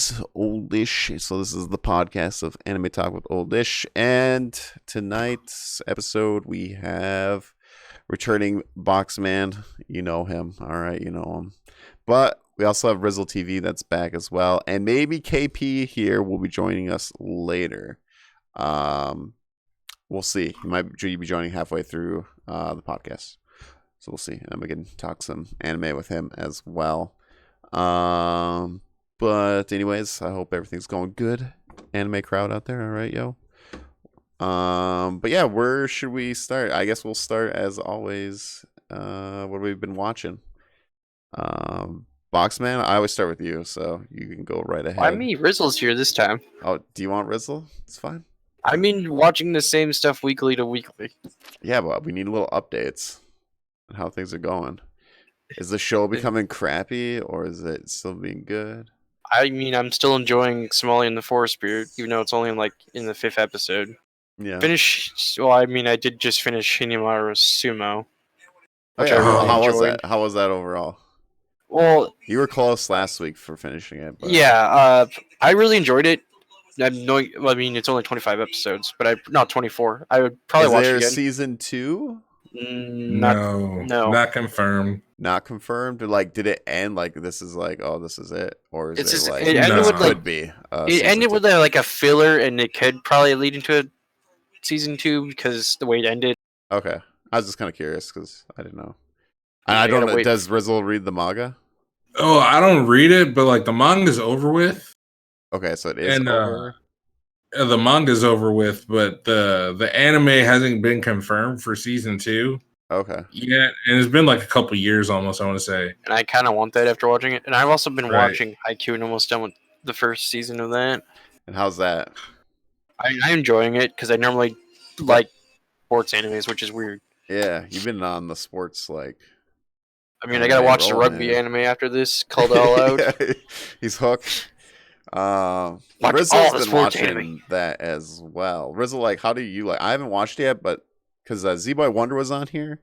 It's oldish. So this is the podcast of Anime Talk with Oldish, and tonight's episode we have returning Boxman. You know him, all right, you know him. But we also have Rizzletv that's back as well, and maybe KP here will be joining us later. We'll see. He might be joining halfway through the podcast, so we'll see. And we can talk some anime with him as well. But anyways, I hope everything's going good. Anime crowd out there, all right, yo. But yeah, where should we start? I guess we'll start as always. What we've been watching. Boxman, I always start with you, so you can go right ahead. I mean, Rizzle's here this time. Oh, do you want Rizzle? It's fine. I mean, watching the same stuff weekly to weekly. Yeah, but we need little updates on how things are going. Is the show becoming crappy, or is it still being good? I mean, I'm still enjoying Somali and the Forest Spirit, even though it's only in the 5th episode. Yeah. I did just finish Hinimaru's Sumo. Which I really enjoyed. How was that overall? Well, you were close last week for finishing it. But... yeah, I really enjoyed it. It's only 25 episodes, but not 24. I would probably watch it again. Is there season 2? No, not confirmed. Not confirmed. Like, did it end like this is like, oh, this is it, or is it like it ended with could be? It ended with like a filler, and it could probably lead into a season 2 because the way it ended. Okay, I was just kind of curious because I didn't know. I don't know. Does Rizzle read the manga? Oh, I don't read it, but like the manga's over with. Okay, so it is over. The manga's over with, but the anime hasn't been confirmed for season 2. Okay. Yeah, and it's been like a couple years almost, I want to say. And I kind of want that after watching it. And I've also been watching Haikyuu and almost done with the first season of that. And how's that? I'm enjoying it because I normally like sports animes, which is weird. Yeah, you've been on the sports like. I mean, I gotta watch the rugby anime after this called All Out. Yeah, he's hooked. Rizzle's been watching that as well. Rizzle, like, how do you like? I haven't watched it yet, but because Z-Boy Wonder was on here,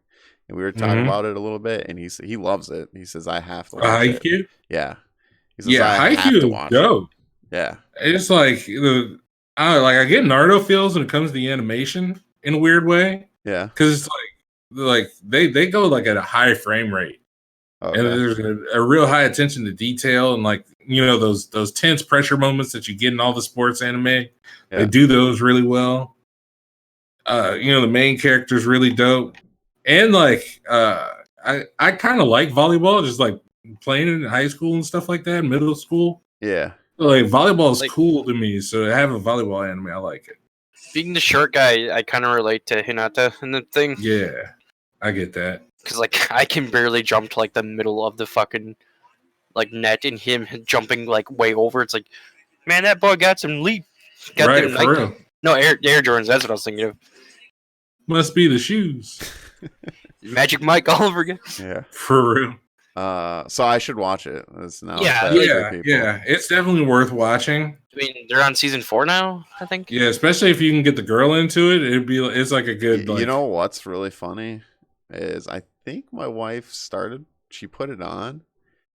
and we were talking about it a little bit, and he loves it. He says I have to watch Haikyuu? Yeah, he says, Haikyuu is dope. Yeah, it's like I get Naruto feels when it comes to the animation in a weird way. Yeah, because it's like they go like at a high frame rate. Okay. And there's a real high attention to detail, and like those tense pressure moments that you get in all the sports anime. Yeah. They do those really well. The main character's really dope, and like I kind of like volleyball, just like playing in high school and stuff like that, middle school. Yeah, like volleyball is cool to me, so to have a volleyball anime, I like it. Being the short guy, I kind of relate to Hinata in the thing. Yeah, I get that. Because, like, I can barely jump to, like, the middle of the fucking, like, net, and him jumping, like, way over. It's like, man, that boy got some leap. For real. No, Air Jordans, that's what I was thinking of. Must be the shoes. Magic Mike all over again. Yeah. For real. So I should watch it. It's now yeah. It's definitely worth watching. I mean, they're on season 4 now, I think. Yeah, especially if you can get the girl into it, it's like a good. You know what's really funny is I think my wife she put it on,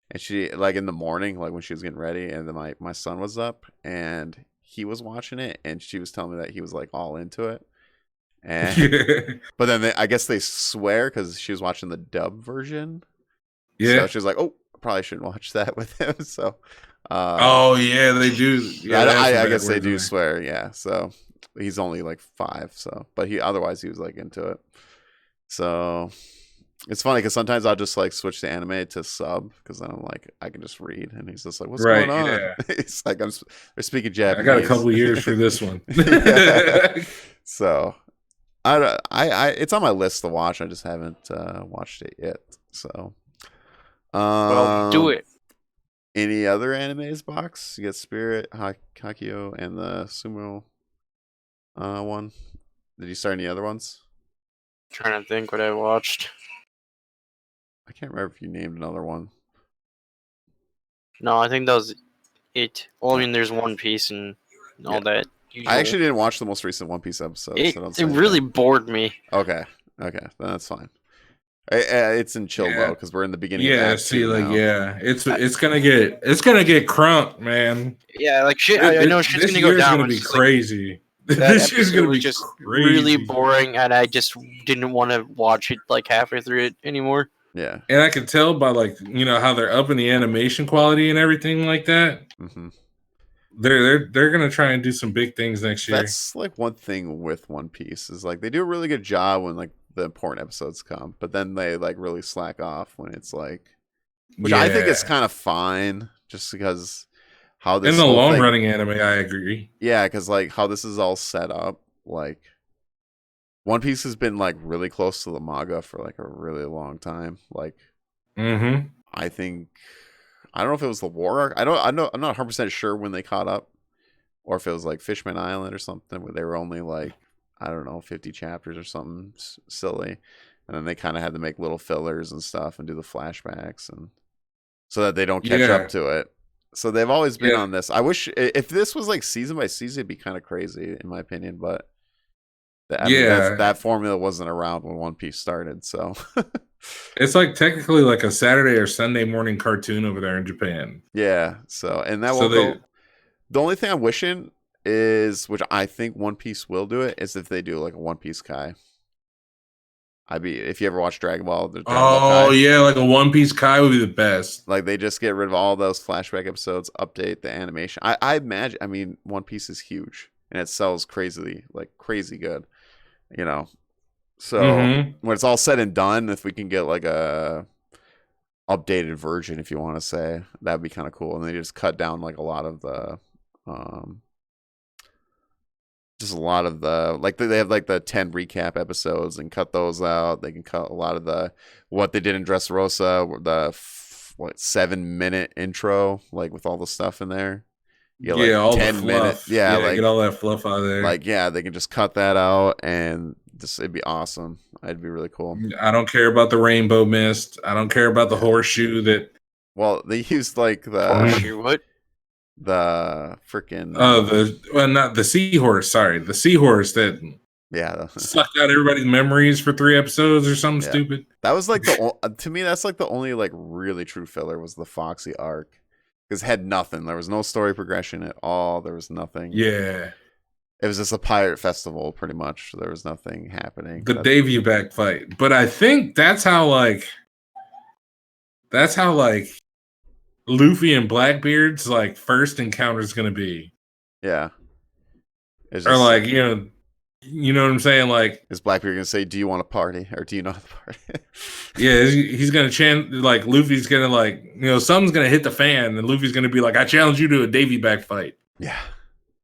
and she like in the morning, like when she was getting ready, and then my son was up and he was watching it, and she was telling me that he was like all into it. And but then I guess they swear because she was watching the dub version. Yeah, so she was like, "Oh, I probably shouldn't watch that with him." So, they do. Yeah, I guess they do swear. Yeah, so he's only like 5. So, but otherwise he was like into it. So it's funny because sometimes I'll just like switch the anime to sub because then I'm like I can just read, and he's just like, "What's going on?" Yeah. It's like they're speaking Japanese. I got a couple years for this one. So I it's on my list to watch. I just haven't watched it yet. So well, do it. Any other animes, Box? You got Spirit, Haikyuu, and the Sumo one. Did you start any other ones? Trying to think what I watched. I can't remember if you named another one. No, I think that was it. Well, I mean, there's One Piece and all that. Usual. I actually didn't watch the most recent One Piece episode. It really bored me. Okay, then that's fine. It's in chill Yeah. mode because we're in the beginning. Yeah, of see, 2 like, now. yeah, it's gonna get crunk, man. Yeah, like shit. I know shit's This gonna go year's down. gonna It's be just like crazy. that This year's episode gonna was be just really crazy. boring, and I just didn't want to watch it like halfway through it anymore. Yeah, And I can tell by like how they're upping the animation quality and everything like that. mm-hmm. They're gonna try and do some big things next year. That's like one thing with One Piece is like they do a really good job when like the important episodes come, but then they like really slack off when it's like, which I think is kind of fine, just because how this in the whole long thing, running anime, I agree. yeah, because like how this is all set up, like One Piece has been like really close to the manga for like a really long time. Like, I think I don't know if it was the war arc. I'm not 100% sure when they caught up, or if it was like Fishman Island or something where they were only like, I don't know, 50 chapters or something silly, and then they kind of had to make little fillers and stuff and do the flashbacks and so that they don't catch up to it. So they've always been on this. I wish if this was like season by season, it'd be kind of crazy in my opinion, but I mean, that formula wasn't around when One Piece started, so it's like technically like a Saturday or Sunday morning cartoon over there in Japan. Yeah, so and that will go. The only thing I'm wishing is, which I think One Piece will do it, is if they do like a One Piece Kai. If you ever watch Dragon Ball, Ball Kai, yeah, like a One Piece Kai would be the best. Like they just get rid of all those flashback episodes, update the animation. I imagine. I mean, One Piece is huge and it sells crazy good. So when it's all said and done, if we can get like a updated version, if you want to say, that'd be kind of cool. And they just cut down like a lot of the like they have like the 10 recap episodes and cut those out. They can cut a lot of what they did in Dressrosa, the 7-minute intro, like with all the stuff in there. Like all 10 minutes. Yeah, like get all that fluff out of there. Like, yeah, they can just cut that out and it'd be awesome. It'd be really cool. I don't care about the rainbow mist. I don't care about the horseshoe that. Well, they used like the horseshoe. What? The freaking not the seahorse. Sorry, the seahorse that sucked out everybody's memories for 3 episodes or something stupid. That was like to me that's like the only like really true filler was the Foxy arc, because it had nothing. There was no story progression at all. There was nothing. Yeah, it was just a pirate festival pretty much. There was nothing happening. The Davy back fight, but I think that's how Luffy and Blackbeard's like first encounter is going to be. Yeah. Or like, you know what I'm saying? Like, is Blackbeard going to say, "Do you want to party?" Or "Do you know how to party?" Yeah, he's going to chant, like, Luffy's going to like, something's going to hit the fan and Luffy's going to be like, "I challenge you to a Davy back fight." Yeah.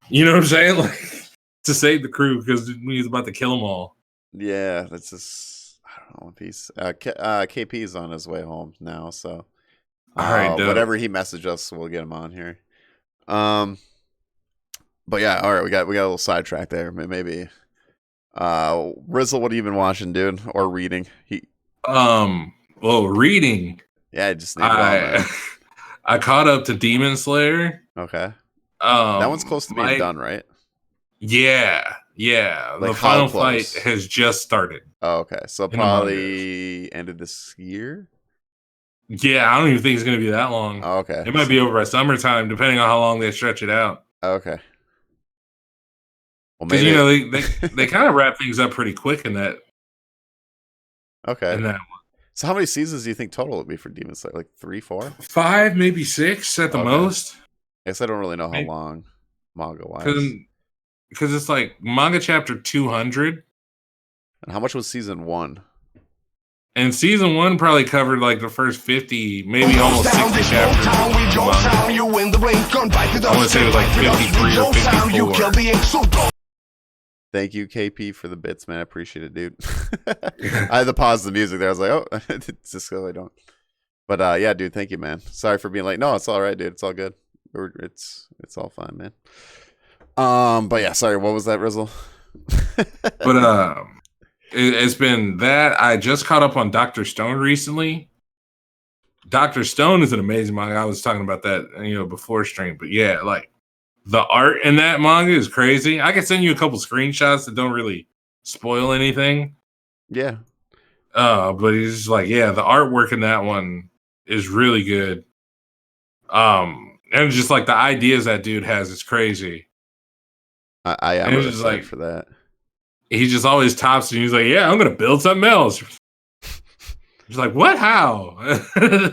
You know what I'm saying? Like, to save the crew because he's about to kill them all. Yeah, that's just, I don't know, One Piece. KP is on his way home now, so. All right, whatever he messaged us, we'll get him on here. But yeah, all right, we got a little sidetrack there. Maybe Rizzle, what have you been watching, dude, or reading? Reading. Yeah, I just need it I caught up to Demon Slayer. Okay. That one's close to being done, right? Yeah. Like the final fight has just started. Oh, okay. So probably ended this year. Yeah, I don't even think it's going to be that long. Oh, okay. It might be over by summertime, depending on how long they stretch it out. Okay. Well, maybe they kind of wrap things up pretty quick in that. Okay. In that one. So how many seasons do you think total would be for Demon Slayer? Like 3, 4? 5, maybe 6 at the most. I guess I don't really know how long manga-wise. Because it's like manga chapter 200. And how much was season 1? And season 1 probably covered like the first 50, maybe almost 60 chapters. I want to say it was like 53 or 54. Thank you, KP, for the bits, man. I appreciate it, dude. I had to pause the music there. I was like, oh, it's just because I don't. But yeah, dude, thank you, man. Sorry for being late. No, it's all right, dude. It's all good. It's all fine, man. But yeah, sorry. What was that, Rizzle? But it's been that. I just caught up on Dr. Stone recently. Dr. Stone is an amazing manga. I was talking about that, before stream. But yeah, like the art in that manga is crazy. I can send you a couple screenshots that don't really spoil anything. Yeah. But he's just like, yeah, the artwork in that one is really good. And just like the ideas that dude has is crazy. I am really excited like, for that. He just always tops and he's like, yeah, I'm gonna build something else. He's like, what? How?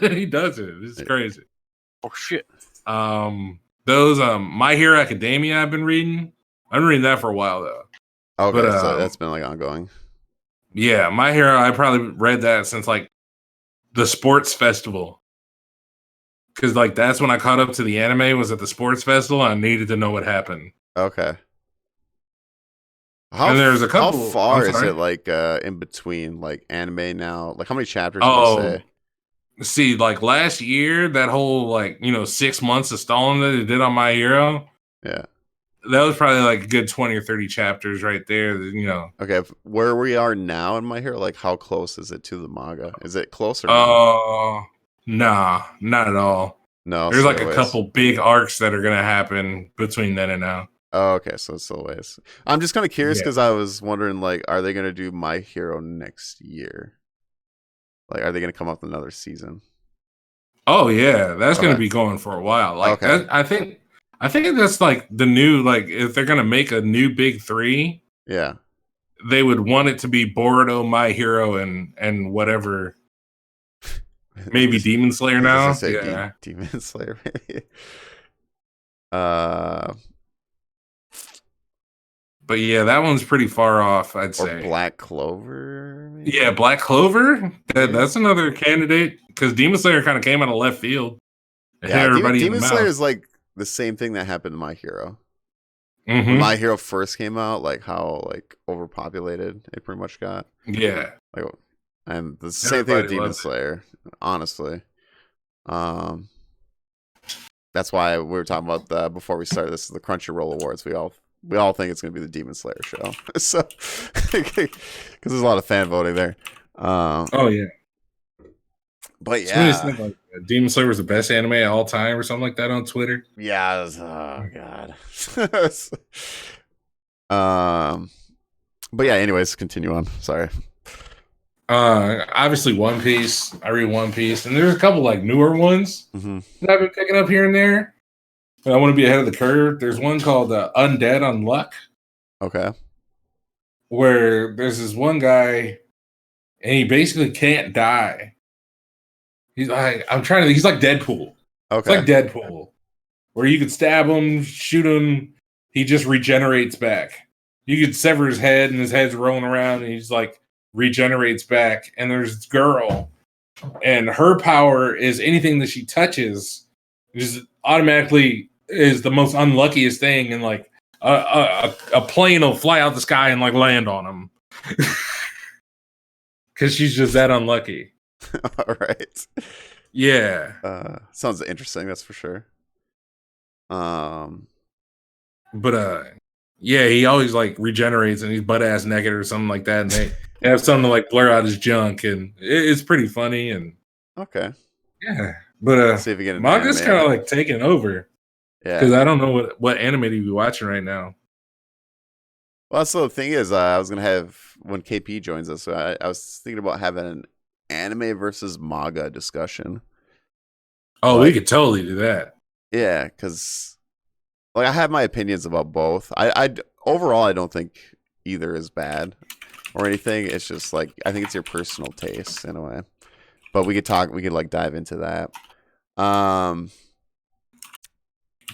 He does it. It's crazy. Oh shit. Those My Hero Academia I've been reading. I've been reading that for a while though. Okay, so that's been like ongoing. Yeah, My Hero, I probably read that since like the sports festival. Cause like that's when I caught up to the anime, was at the sports festival, and I needed to know what happened. Okay. And there's a couple. How far is it like in between like anime now? Like how many chapters would you say? See, like last year, that whole like 6 months of stalling that they did on My Hero. Yeah. That was probably like a good 20 or 30 chapters right there. Okay, where we are now in My Hero, like how close is it to the manga? Is it closer? Nah, not at all. No, there's like a couple big arcs that are gonna happen between then and now. Oh, okay, so it's still a ways. I'm just kind of curious because I was wondering, like, are they gonna do My Hero next year? Like, are they gonna come up with another season? Oh yeah, that's gonna be going for a while. Like, I think that's like the new, like, if they're gonna make a new big three, yeah, they would want it to be Boruto, My Hero, and whatever. Maybe Demon Slayer now. Yeah, Demon Slayer. Maybe. But yeah, that one's pretty far off, I'd say. Or Black Clover. Maybe? Yeah, Black Clover. That's another candidate because Demon Slayer kind of came out of left field. Yeah, Demon Slayer is like the same thing that happened to My Hero. Mm-hmm. When My Hero first came out, like how like overpopulated it pretty much got. Yeah, like, and the same thing with Demon Slayer. Honestly, that's why we were talking about before we started this. The Crunchyroll Awards. We all think it's going to be the Demon Slayer show. So, because there's a lot of fan voting there. Oh yeah. But yeah, think, like, Demon Slayer was the best anime of all time, or something like that on Twitter. Yeah. Oh god. But yeah. Anyways, continue on. Sorry. Obviously One Piece. I read One Piece, and there's a couple like newer ones that I've been picking up here and there. But I want to be ahead of the curve. There's one called Undead Unluck. Okay. Where there's this one guy, and he basically can't die. He's like, he's like Deadpool. Okay. It's like Deadpool, where you could stab him, shoot him, he just regenerates back. You could sever his head, and his head's rolling around, and he's like regenerates back. And there's this girl, and her power is anything that she touches just automatically is the most unluckiest thing, and like a plane will fly out the sky and like land on him because she's just that unlucky. All right. Yeah. Sounds interesting. That's for sure. But yeah, he always like regenerates and he's butt ass naked or something like that, and they have something to like blur out his junk, and it's pretty funny. And okay. Yeah, but see if you get manga's kind of like taking over. Yeah, because I don't know what anime to be watching right now. Well, so the thing is, I was gonna have when KP joins us. So I was thinking about having an anime versus manga discussion. Oh, we could totally do that. Yeah, because like I have my opinions about both. I overall I don't think either is bad or anything. It's just like I think it's your personal taste in a way. But we could like dive into that.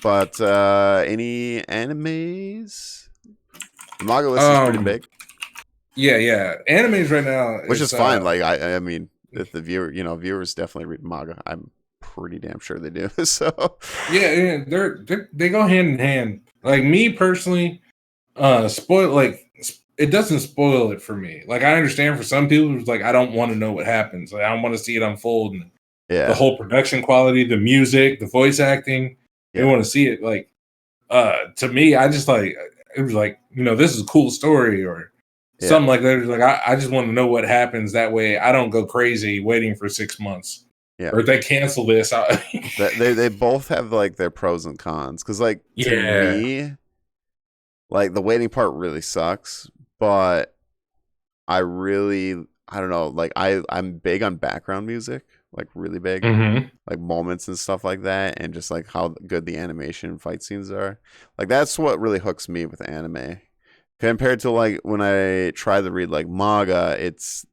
But any animes? The manga list is pretty big. Yeah. Animes right now, which is fine. Like I mean, if the viewers definitely read manga. I'm pretty damn sure they do. So yeah, they go hand in hand. Like me personally, it doesn't spoil it for me. Like I understand for some people, it's like I don't want to know what happens. Like I don't want to see it unfold. And the whole production quality, the music, the voice acting. They want to see it. Like to me, I just like it was like this is a cool story or something like that. Like I just want to know what happens. That way, I don't go crazy waiting for 6 months. Yeah. Or if they cancel this, they both have like their pros and cons. Because like to me, like the waiting part really sucks, but I really I don't know, like I'm big on background music, like really big, Mm-hmm. like moments and stuff like that, and just like how good the animation fight scenes are. Like that's what really hooks me with anime. Compared to like when I try to read like manga, it's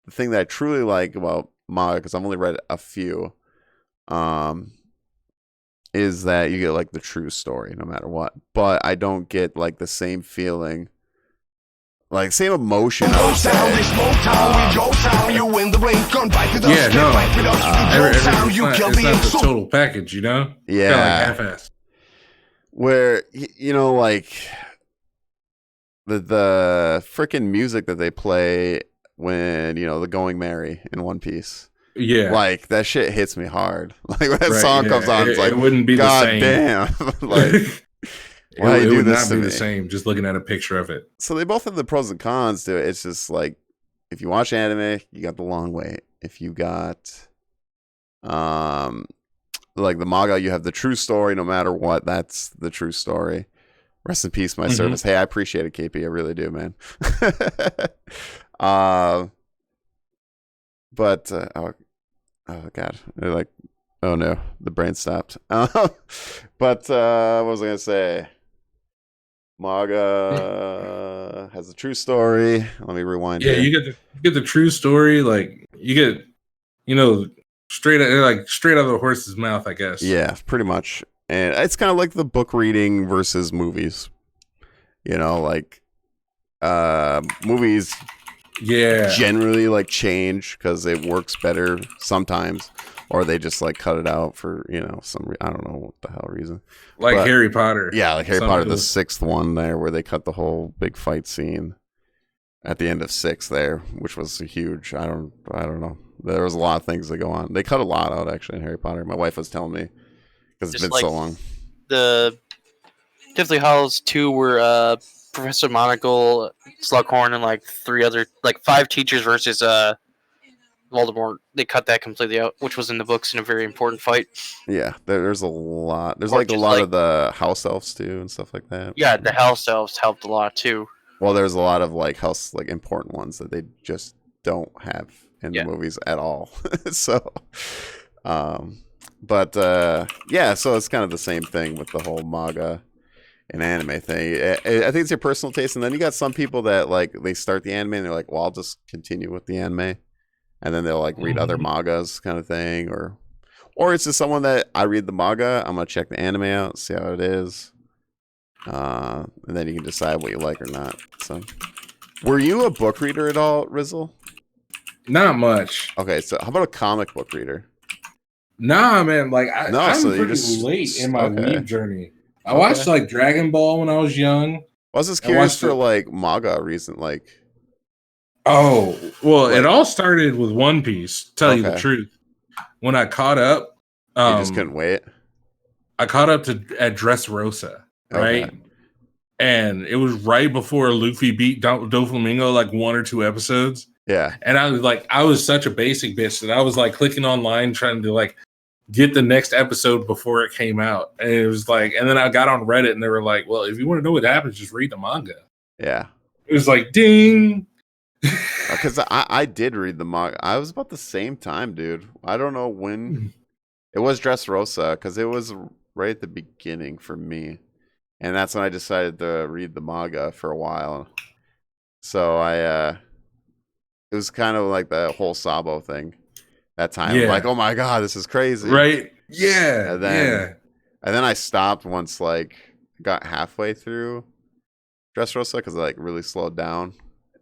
the thing that I truly like about manga, because I've only read a few, um, is that you get like the true story no matter what. But I don't get like the same feeling, like same emotion. I would say. Yeah, no. It's not the total package, you know? Yeah. Kind of like half-assed. Where you know, like the freaking music that they play when you know the Going Merry in One Piece. Yeah. Like that shit hits me hard. Like when that song comes on, it's like it wouldn't be God the same. damn. Like why it do would this not to be me? the same just looking at a picture of it. So they both have the pros and cons to it. It's just like if you watch anime, you got the long wait. If you got like the manga, you have the true story no matter what. That's the true story. Rest in peace, my service. Hey, I appreciate it, KP. I really do, man. But oh god, they're like, oh no, the brain stopped. But what was I gonna say? Manga has a true story. Let me rewind. Yeah, here. you get the true story. Like you get, you know, straight out of the horse's mouth, I guess. Yeah, pretty much. And it's kind of like the book reading versus movies. You know, like movies generally like change because it works better sometimes, or they just like cut it out for, you know, I don't know what the hell reason. Like Harry Potter. Yeah, like Harry Potter, the 6th one there, where they cut the whole big fight scene at the end of 6 there, which was huge. I don't know. There was a lot of things that go on. They cut a lot out actually in Harry Potter. My wife was telling me because it's been so long. The Deathly Hallows 2 were Professor Monocle, Slughorn, and like 5 teachers versus Voldemort. They cut that completely out, which was in the books in a very important fight. Yeah, there's a lot. There's like a lot of the house elves too and stuff like that. Yeah, the house elves helped a lot too. Well, there's a lot of like house like important ones that they just don't have in the movies at all. So, but yeah, so it's kind of the same thing with the whole manga and anime thing. I think it's your personal taste, and then you got some people that like they start the anime and they're like, well, I'll just continue with the anime, and then they'll like read other mangas kind of thing, or it's just someone that I read the manga, I'm gonna check the anime out, see how it is, and then you can decide what you like or not. So, were you a book reader at all, Rizzle? Not much. Okay, so how about a comic book reader? Nah, man. Like I'm so pretty late in my weeb journey. I watched like Dragon Ball when I was young. I was just curious for like manga reason, like. Oh well, it all started with One Piece. Tell you the truth, when I caught up, you just couldn't wait. I caught up at Dressrosa, right? Okay. And it was right before Luffy beat Doflamingo, like 1 or 2 episodes. Yeah, and I was such a basic bitch that I was like clicking online trying to like get the next episode before it came out, and it was like, and then I got on Reddit and they were like, well, if you want to know what happens, just read the manga. Yeah, it was like ding. Because I did read the manga. I was about the same time, dude. I don't know when it was Dressrosa, because it was right at the beginning for me, and that's when I decided to read the manga for a while. So it was kind of like the whole Sabo thing that time. Yeah. Like, oh my god, this is crazy, right? Yeah, and then I stopped once like got halfway through Dressrosa because I like really slowed down.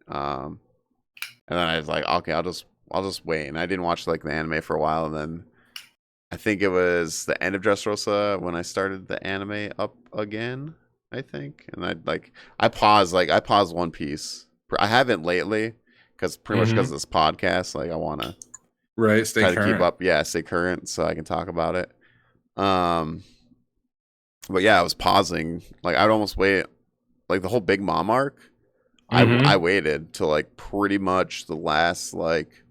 And then I was like, okay, I'll just wait. And I didn't watch like the anime for a while, and then I think it was the end of Dressrosa when I started the anime up again, I think. And I paused One Piece. I haven't lately because pretty much because of this podcast, like I want to stay current. To keep up, stay current so I can talk about it. But yeah, I was pausing. Like I'd almost wait, like the whole Big Mom arc. I waited till like pretty much the last like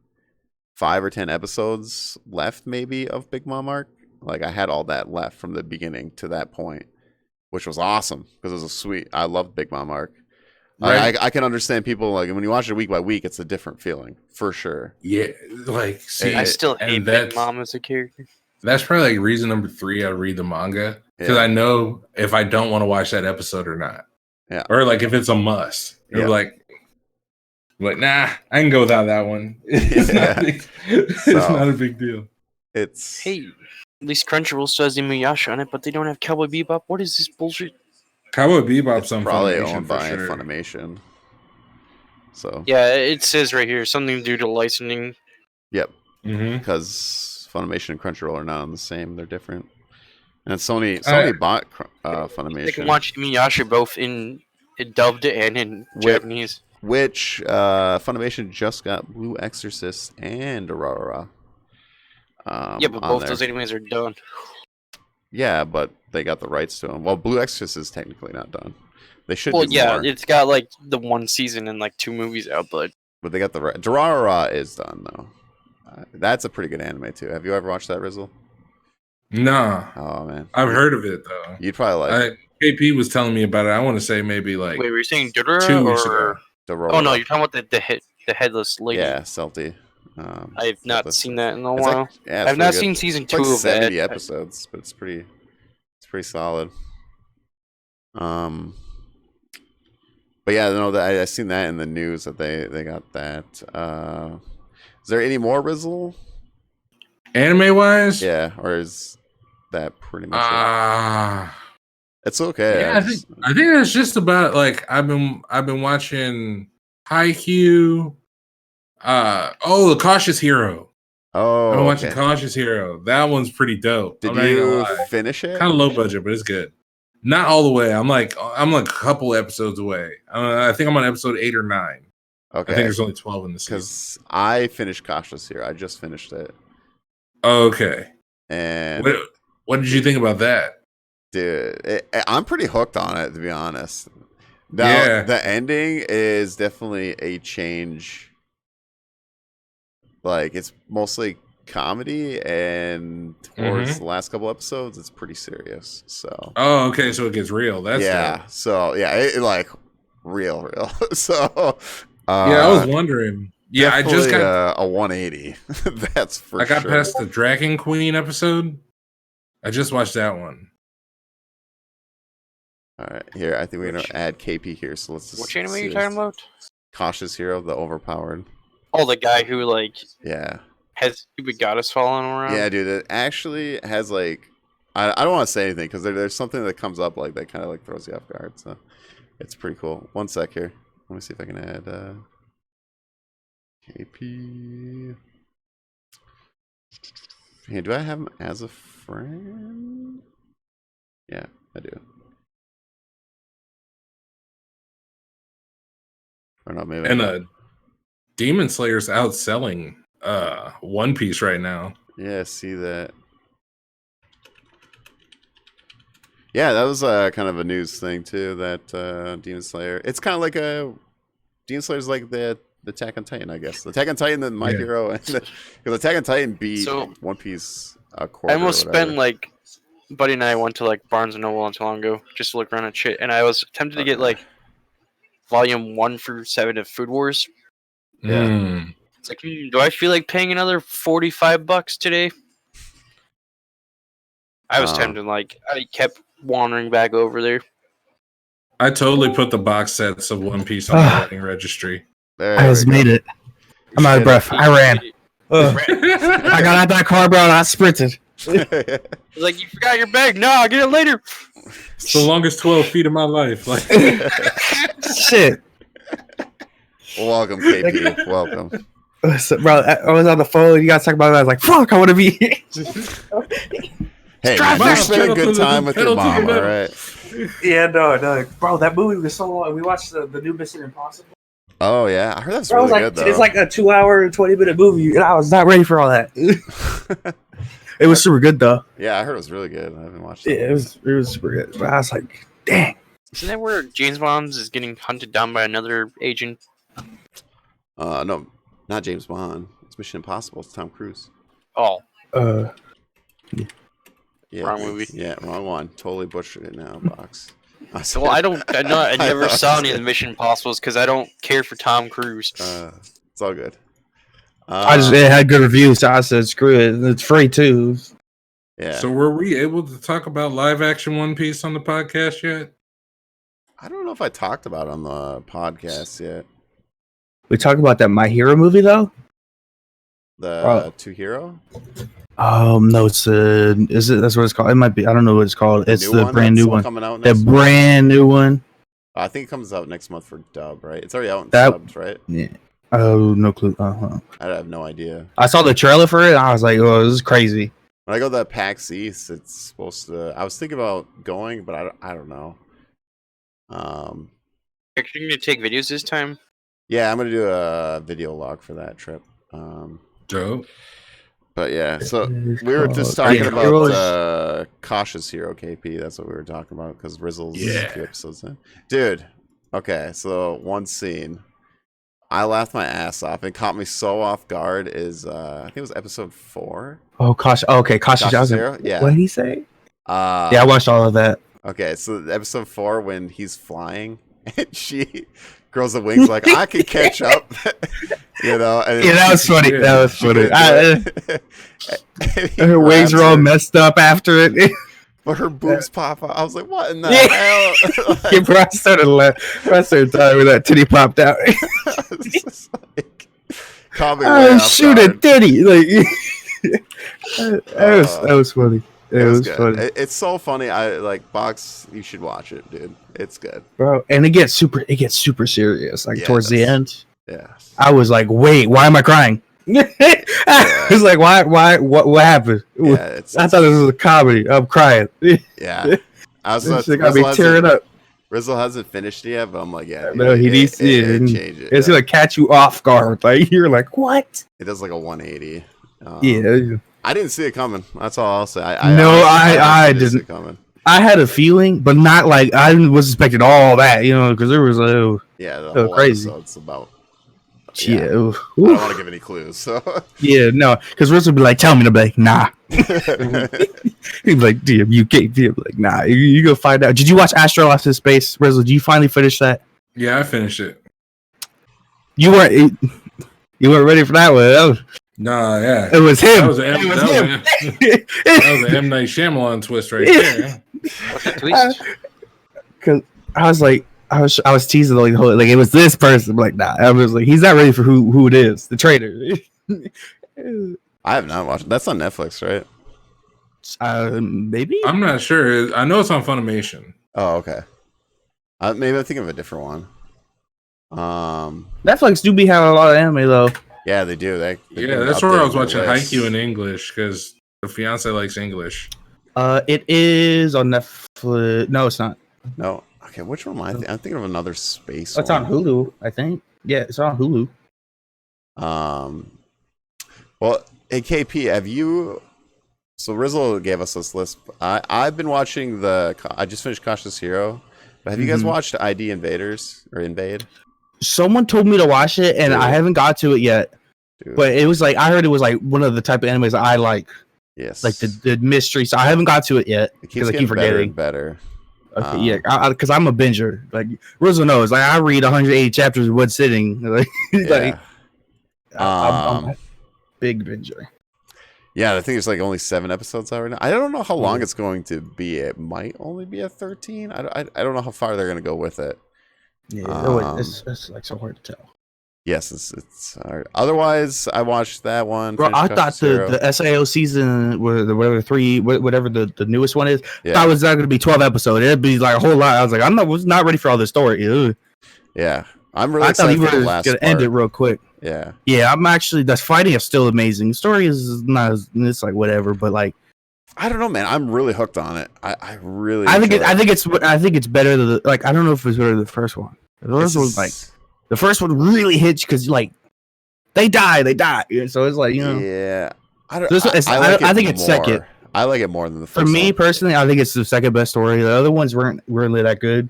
5 or 10 episodes left maybe of Big Mom arc. Like I had all that left from the beginning to that point, which was awesome because it was I loved Big Mom arc. Right? I can understand people like when you watch it week by week, it's a different feeling for sure. Yeah, like see, I still hate and Big Mom as a character. that's probably like reason number 3 I read the manga because Yeah. I know if I don't want to watch that episode or not. Yeah. Or like if it's a must. Yeah. Like nah, I can go without that one. It's not a big deal. It's Hey, at least Crunchyroll still has Inuyasha on it, but they don't have Cowboy Bebop. What is this bullshit? Cowboy Bebop's it's on probably Funimation owned for by sure. Funimation. So Yeah, it says right here something due to licensing. yep. Mm-hmm. Because Funimation and Crunchyroll are not on the same; they're different. And Sony bought Funimation. They can watch Inuyasha both in dubbed and in Japanese. Which Funimation just got Blue Exorcist and Aurora. Yeah, but both those animes are done. Yeah, but they got the rights to them. Well, Blue Exorcist is technically not done. They should. Well, do yeah, more, it's got like the 1 season and like 2 movies out, but they got the right. Durarara is done though. That's a pretty good anime too. Have you ever watched that, Rizzle? Nah. Oh man, I've heard of it though. You'd probably like it. KP was telling me about it. I want to say maybe like wait, were you saying Durara 2 weeks ago. Durara? Oh no, you're talking about the headless lady. Yeah, Celty. I've not seen that in a while. I've not seen season 2 of 70 that. episodes, but it's pretty solid. But yeah, no, I seen that in the news that they got that. Is there any more Rizzle? Anime wise? Yeah, or is that pretty much it? It's okay. Yeah, I think that's just about like I've been watching Haikyuu. The Cautious Hero. Oh, I've been watching Cautious Hero. That one's pretty dope. Did you finish it? Kind of low budget, but it's good. Not all the way. I'm like a couple episodes away. I think I'm on episode 8 or 9. Okay. I think there's only 12 in the season. Because I finished Cautious Hero. I just finished it. Okay. And what did you think about that? Dude, I'm pretty hooked on it, to be honest. Now, the ending is definitely a change. Like, it's mostly comedy, and towards the last couple episodes, it's pretty serious. So. Oh, okay. So it gets real. That's dope. So yeah, it like real. So. I was wondering. Yeah, I just got a 180. That's for sure. I got past the Dragon Queen episode. I just watched that one. All right, here I think we're gonna add KP here. So let's just. Which anime are you talking about? Cautious Hero, the overpowered. Oh, the guy who like has stupid goddess following around. Yeah, dude, it actually has like I don't want to say anything because there's something that comes up like that kind of like throws you off guard. So it's pretty cool. One sec here. Let me see if I can add KP. Hey, do I have him as a friend? Yeah, I do. Or not, maybe. And Demon Slayer's outselling One Piece right now. Yeah, see that. Yeah, that was kind of a news thing too. That Demon Slayer. It's kind of like Demon Slayer's like the Attack on Titan, I guess. The Attack on Titan, then My Hero, and because Attack on Titan beat One Piece. I almost spent like Buddy and I went to like Barnes and Noble not too long ago just to look around at shit, and I was tempted to get like Volume 1 through 7 of Food Wars. Yeah. It's like, do I feel like paying another $45 today? I was tempted. Like, I kept wandering back over there. I totally put the box sets of One Piece on the wedding registry. I just made it. I'm out of breath. I ran. I got out that car, bro, and I sprinted. Like, you forgot your bag. No, I'll get it later. It's the longest 12 feet of my life. Like, shit. Welcome, KP. Welcome. So, bro, I was on the phone. You guys talking about it. I was like, fuck, I want to be. Hey, man, spend a good time with your mom, all right? Yeah, no. Bro, that movie was so long. We watched the new Mission Impossible. Oh, yeah. I heard that's really good, though. It's like a 2-hour, 20-minute movie, and I was not ready for all that. It was super good, though. Yeah, I heard it was really good. I haven't watched it. Yeah, it was super good. But I was like, dang. Isn't that where James Bond is getting hunted down by another agent? No, not James Bond. It's Mission Impossible. It's Tom Cruise. Oh. Yeah, wrong movie. Yeah, wrong one. Totally butchered it now, Box. Well, I never saw any of the Mission Impossibles because I don't care for Tom Cruise. It's all good. It had good reviews, so I said, screw it. It's free too. Yeah. So were we able to talk about live action One Piece on the podcast yet? I don't know if I talked about it on the podcast yet. We talked about that My Hero movie though. The Two Hero. No, it's that's what it's called. It might be. I don't know what it's called. It's the brand new one. Coming out the brand new one. I think it comes out next month for dub, right? It's already out in subs, right? Yeah. Oh, no clue. I have no idea. I saw the trailer for it. And I was like, "Oh, this is crazy." When I go to PAX East, it's supposed to. I was thinking about going, but I don't know. Are you going to take videos this time? Yeah, I'm gonna do a video log for that trip. Dope. But yeah, so we were just talking about Cautious Hero KP. That's what we were talking about because Rizzle's a few episodes in. Dude, okay, so one scene I laughed my ass off and caught me so off guard is I think it was episode 4. Oh, Cautious. Okay, Cautious Hero. Yeah. What did he say? Yeah, I watched all of that. Okay, so episode 4 when he's flying and she grows the wings like I can catch up. You know, and yeah, that was funny. That was funny. Her wings are all messed up after it. But her boobs pop out. I was like, what in the hell? Like, yeah, bro, I started laughing. I started talking when that titty popped out. Like, shoot a titty. Like, that was funny. It was funny. It's so funny. I like Box. You should watch it, dude. It's good, bro. And it gets super serious. Like towards the end. Yeah. I was like, wait, why am I crying? I was like, why? What happened? Yeah, I thought this was a comedy. I'm crying. Yeah. I was got me tearing up. Rizzle hasn't finished it yet, but I'm like, yeah. No, he needs to change it. It's gonna catch you off guard. Like you're like, what? It does like a 180. Yeah. I didn't see it coming. That's all I'll say. I didn't see it coming. I had a feeling, but not like I was expecting all that, you know, because there was the whole crazy. Episode's about. Yeah. I don't want to give any clues. So yeah, no, because Riz would be like, "Tell me," to be like, "Nah." He'd be like, "Damn, you can't." He'd be like, "Nah, you go find out." Did you watch Astro Lost in Space, Riz? Did you finally finish that? Yeah, I finished it. You weren't ready for that one. Nah, yeah, it was him. That was an M Night Shyamalan twist right there. What's the twist? Because I was like. I was teasing like the whole like it was this person. I'm like, nah. I was like, he's not ready for who it is. The traitor. I have not watched it. That's on Netflix, right? Maybe. I'm not sure. I know it's on Funimation. Oh, okay. Maybe I'm thinking of a different one. Netflix do be having a lot of anime though. Yeah, they do. That's where I was watching Haikyuu in English because the fiance likes English. It is on Netflix. No, it's not. No. Okay, which one am I? I'm thinking of another space. It's on Hulu, I think. Yeah, it's on Hulu. Well, hey KP, have you? So Rizzle gave us this list. I've been watching I just finished Cautious Hero, but have you guys watched ID Invaders or Invade? Someone told me to watch it, and I haven't got to it yet. Dude. But it was like I heard it was like one of the type of animes I like. Yes, like the mystery. So I haven't got to it yet because I keep forgetting. Better. Okay, yeah, because I'm a binger. Like Rizzle knows, like I read 180 chapters in one sitting. Like, I'm a big binger. Yeah, I think it's like only 7 episodes out right now. I don't know how long it's going to be. It might only be a 13. I don't know how far they're going to go with it. Yeah, it's like so hard to tell. Yes, it's hard. Otherwise, I watched that one. Bro, I thought the SAO season, whatever the newest one is, I thought it was not going to be 12 episodes. It'd be like a whole lot. I was like, was not ready for all this story. Ew. Yeah, I'm really excited for the last part. I thought you were going to end it real quick. Yeah. Yeah, I'm actually, the fighting is still amazing. The story is not, it's like whatever, but like. I don't know, man. I'm really hooked on it. I think it's better than like, I don't know if it's better than the first one. The first one was like. The first one really hits because like they die. So it's like, you know. Yeah. I think it's second. I like it more than the first one. For me personally, I think it's the second best story. The other ones weren't really that good.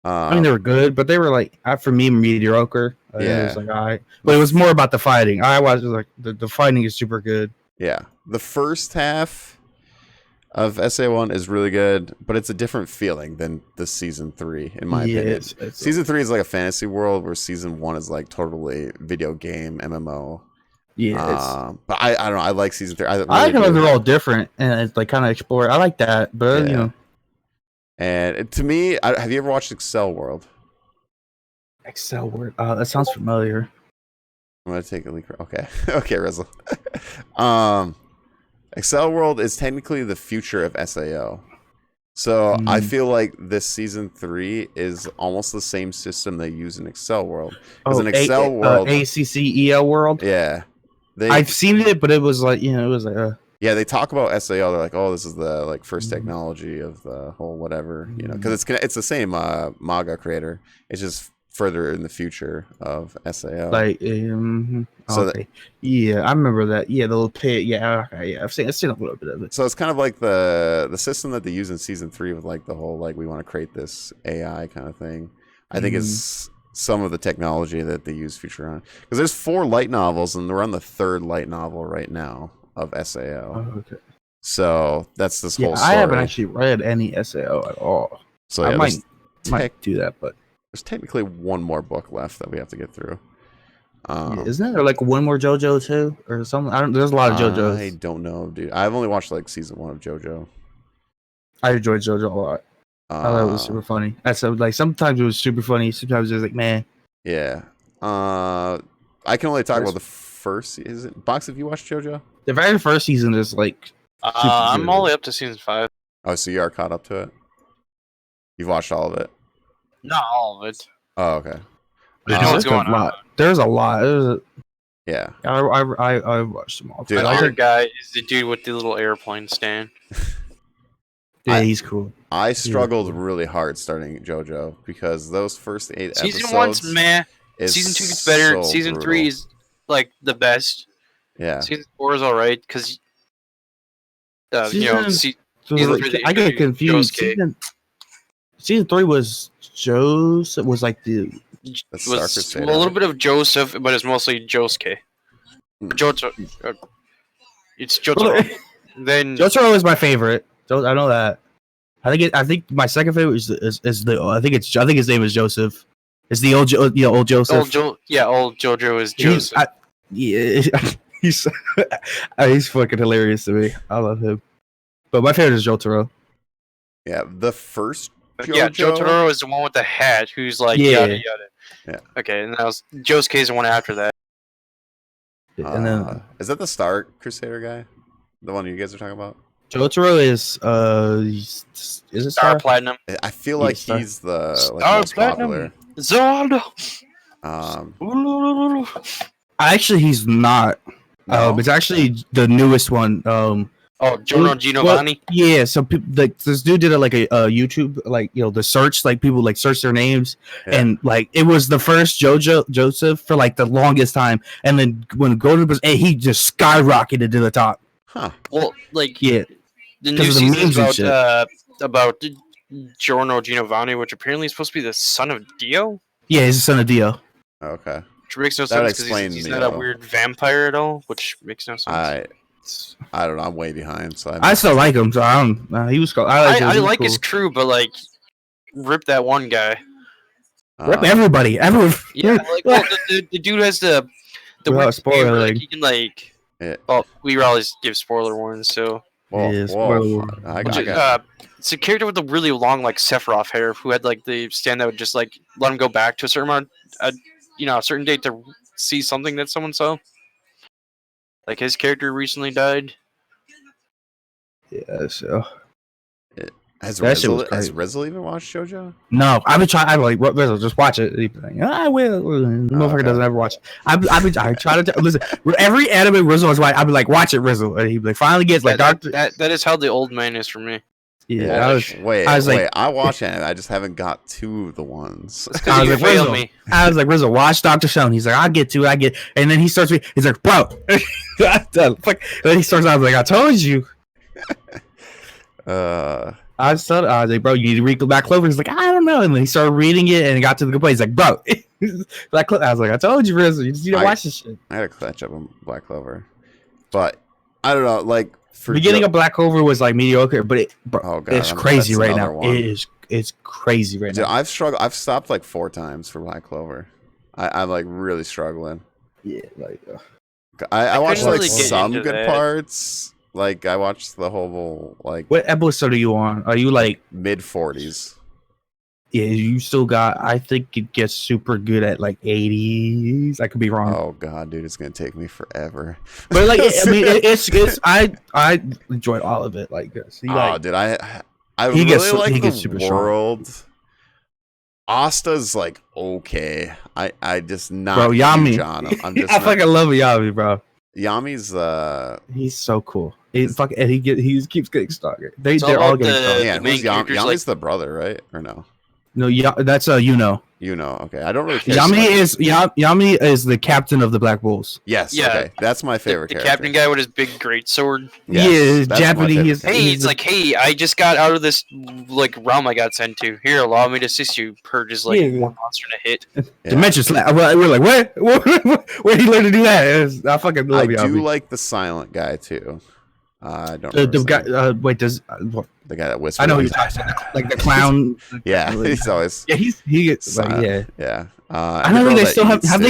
I mean, they were good, but they were like for me mediocre. It was like all right, but it was more about the fighting. I was like the fighting is super good. Yeah, the first half. of SA1 is really good, but it's a different feeling than the season 3, in my opinion. Season 3 is like a fantasy world, where season 1 is like totally video game MMO. Yeah, but I don't know. I like season 3. I like how they're all different and it's like kind of explore. I like that, but you know. And to me, have you ever watched Excel World? Excel World. That sounds familiar. I'm gonna take a leak. Okay, okay, Rizzle. Excel World is technically the future of SAO. So I feel like this season 3 is almost the same system they use in Excel World. Because in Excel World, ACCEL World. Yeah, I've seen it, but it was like it was like yeah, they talk about SAO. They're like, oh, this is the like first technology of the whole whatever, because it's the same manga creator. It's just further in the future of SAO. Like, so okay. Yeah, I remember that. Yeah, the little pit. Yeah, okay, yeah, I've seen a little bit of it. So it's kind of like the system that they use in season 3 with like the whole like we want to create this AI kind of thing. I think is some of the technology that they use future on, because there's 4 light novels and we're on the 3rd light novel right now of SAO. Oh, okay. So that's this whole story. I haven't actually read any SAO at all. So I might do that, but there's technically one more book left that we have to get through. Isn't there like one more JoJo too, or something? There's a lot of JoJo. I don't know, dude. I've only watched like season 1 of JoJo. I enjoyed JoJo a lot. I thought it was super funny. Like sometimes it was super funny. Sometimes it was like, man. Yeah. I can only talk about the first. Is it Box? Have you watched JoJo? The very first season is like. I'm all the way up to season 5. Oh, so you are caught up to it? You've watched all of it? Not all of it. Oh, okay. You know what's going on? There's a lot. Yeah. I watched them all. Dude, my favorite guy is the dude with the little airplane stand. Yeah, he's cool. I struggled really hard starting JoJo because those first 8 episodes. Season 1's meh. Season 2 gets better. Season 3 is like the best. Yeah. Season 4 is alright because I get confused. Season 3 was Joseph. Was like the. Was a little bit of Joseph, but it's mostly Josuke. Jotaro. It's Jotaro. Then Jotaro is my favorite. I know that. I think my second favorite is the. I think his name is Joseph. It's the old Joseph. Old JoJo is Joseph. He's fucking hilarious to me. I love him. But my favorite is Jotaro. Yeah, the first JoJo? Yeah, Jotaro is the one with the hat who's like yada yada. Yeah. Okay, and that was Josuke's the one after that. And then is that the Star Crusader guy? The one you guys are talking about? Jotaro is it Star Platinum? I feel like he's the most popular. Zaldo. Actually, he's not. No? It's actually the newest one. Giorno Giovanni. Yeah, so this dude did a YouTube, the search, like people like search their names, and like it was the first Joseph for like the longest time, and then when Golden was, he just skyrocketed to the top. Huh. Well, like the new season about Giorno Giovanni, which apparently is supposed to be the son of Dio. Yeah, he's the son of Dio. Okay. Which makes no sense because he's not a weird vampire at all, which makes no sense. I don't know. I'm way behind, so I still like him. So I don't. He was cool. I like his crew, but like, rip that one guy. Rip everybody. Everyone. Yeah, like the dude has the weird spoiler. Like, he can like. Yeah. Well, we always give spoiler warnings, so. It's a character with the really long like Sephiroth hair who had like the stand that would just like let him go back to a certain amount, a certain date to see something that someone saw. Like his character recently died. Yeah, so has Rizzle even watched JoJo? No, I've been trying. I'm like, Rizzle, just watch it. He'd be like, I will. Motherfucker doesn't ever watch it. I try to listen. Every anime Rizzle is watching, I'd be like, watch it, Rizzle, and he'd be like, finally gets like that is how the old man is for me. Yeah, I watch it. I just haven't got to the ones. I was like, Rizzle, watch Dr. Stone. He's like, I'll get to it. And then he starts. He's like, bro. And then he starts. I was like, I told you. I was like, bro, you need to read Black Clover. He's like, I don't know. And then he started reading it and got to the good place. He's like, bro, Black Clover. I was like, I told you, Rizzle. You just need to watch this shit. I gotta catch up on Black Clover, but I don't know. Like, Beginning of Black Clover was like mediocre, but it's crazy right now. One. It's crazy right now. I've struggled. I've stopped like 4 times for Black Clover. I'm like really struggling. Yeah, like I watched like really some good parts. Like I watched the whole like. What episode are you on? Are you like mid-40s? Yeah, you still got. I think it gets super good at like 80s. I could be wrong. Oh god, dude, it's gonna take me forever. But like, I mean, it's. I enjoyed all of it. Like this. Dude, I really like the world. Asta's like okay. I just not bro. Yami. On him. I'm just I fucking love Yami, bro. Yami's he's so cool. He keeps getting stronger. They're all getting stronger. Yeah, who's Yami's the brother, right? Or no? No, that's okay. I don't really care. Yami is the captain of the Black Bulls. Yes. Yeah. Okay. That's my favorite the character. captain guy with his big great sword. Yes, yeah, Japanese. It's like, hey, I just got out of this like realm I got sent to. Here, allow me to assist you. Per just like one monster to hit. Dimension slap. We're like, what? Where did he learn to do that? I fucking love Yami. I do like the silent guy too. I don't. The guy. Wait, does the guy that whispers? I know who you're talking about. Like the clown. Yeah, he's always. Yeah, he gets. Like, yeah. I don't think they still have. Have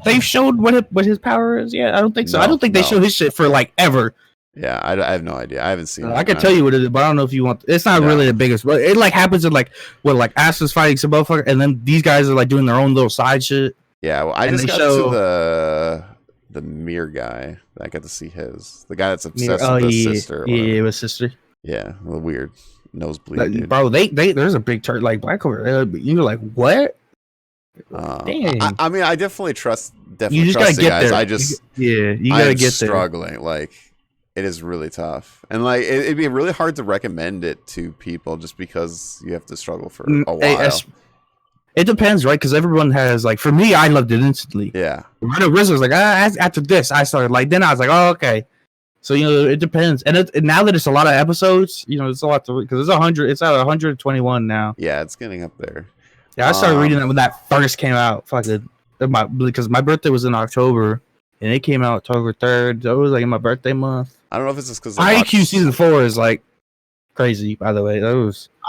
they've showed what his power is? Yeah, I don't think so. I don't think they show his shit for like ever. Yeah, I have no idea. I haven't seen it. I can tell you what it is, but I don't know if you want. It's not really the biggest, but it like happens in like like Asta's fighting some motherfucker, and then these guys are like doing their own little side shit. Yeah, well, I just got to the Mir guy. I got to see the guy that's obsessed with his sister. Yeah, with sister. Yeah, a weird nosebleed, dude. Bro, there's a big chart like Black Clover. You're like, what? Dang. I mean, I definitely trust. You just gotta get guys. there. I just you gotta get struggling. Like, it is really tough, and like it'd be really hard to recommend it to people just because you have to struggle for a while. It depends, right? Because everyone has like. For me, I loved it instantly. Yeah. Rizzo was like, after this, I started like. Then I was like, oh, okay. So it depends, and now that it's a lot of episodes, it's a lot to because it's 100. It's at 121 now. Yeah, it's getting up there. Yeah, I started reading it when that first came out. Because my birthday was in October, and it came out October 3rd. So it was like in my birthday month. I don't know if it's just because IQ season 4 is like crazy. By the way,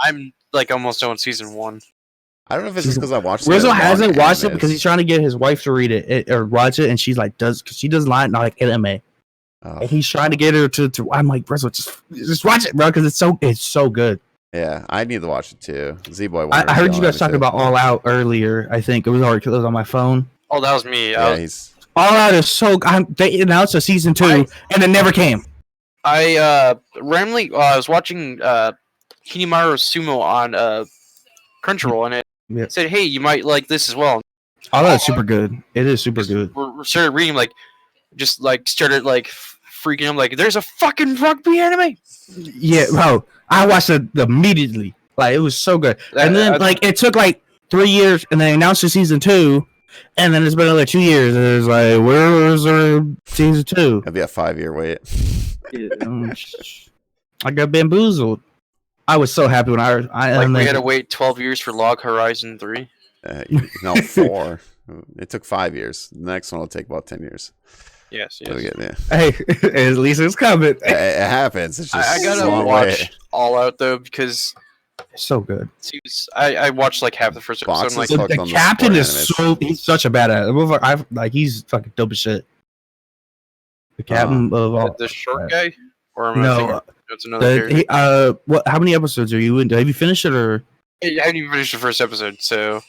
I'm like almost done season 1. I don't know if it's just because I watched. Rizzo hasn't watched it because he's trying to get his wife to read it or watch it, and she's like, because she does not like anime. Oh. And he's trying to get her to. I'm like, Rizzo, just watch it, bro, because it's so good. Yeah, I need to watch it too. Z-Boy. I heard you guys talking about All Out earlier. I think it was on my phone. Oh, that was me. He's All Out is so. They announced a season 2, and it never came. I randomly I was watching Hinimaru Sumo on Crunchyroll, and it said, "Hey, you might like this as well." Oh, that's super good. It is super good. We started reading started freaking. I'm like, "There's a fucking rugby anime." Yeah, bro. I watched it immediately. Like, it was so good. And then it took 3 years, and they announced the season 2, and then it's been another 2 years, and it's like, where's our season 2? That'd be a 5-year wait. I got bamboozled. I was so happy when we had to wait 12 years for Log Horizon 3. No, 4. It took 5 years. The next one will take about 10 years. Yes. Hey, at least it's coming. It happens. It's just I gotta watch All Out though because it's so good. I watched half the first episode. The captain is he's such a badass. He's fucking dope as shit. The captain of all the short guy, or that's another. How many episodes are you in? Have you finished it or? I haven't even finished the first episode, so.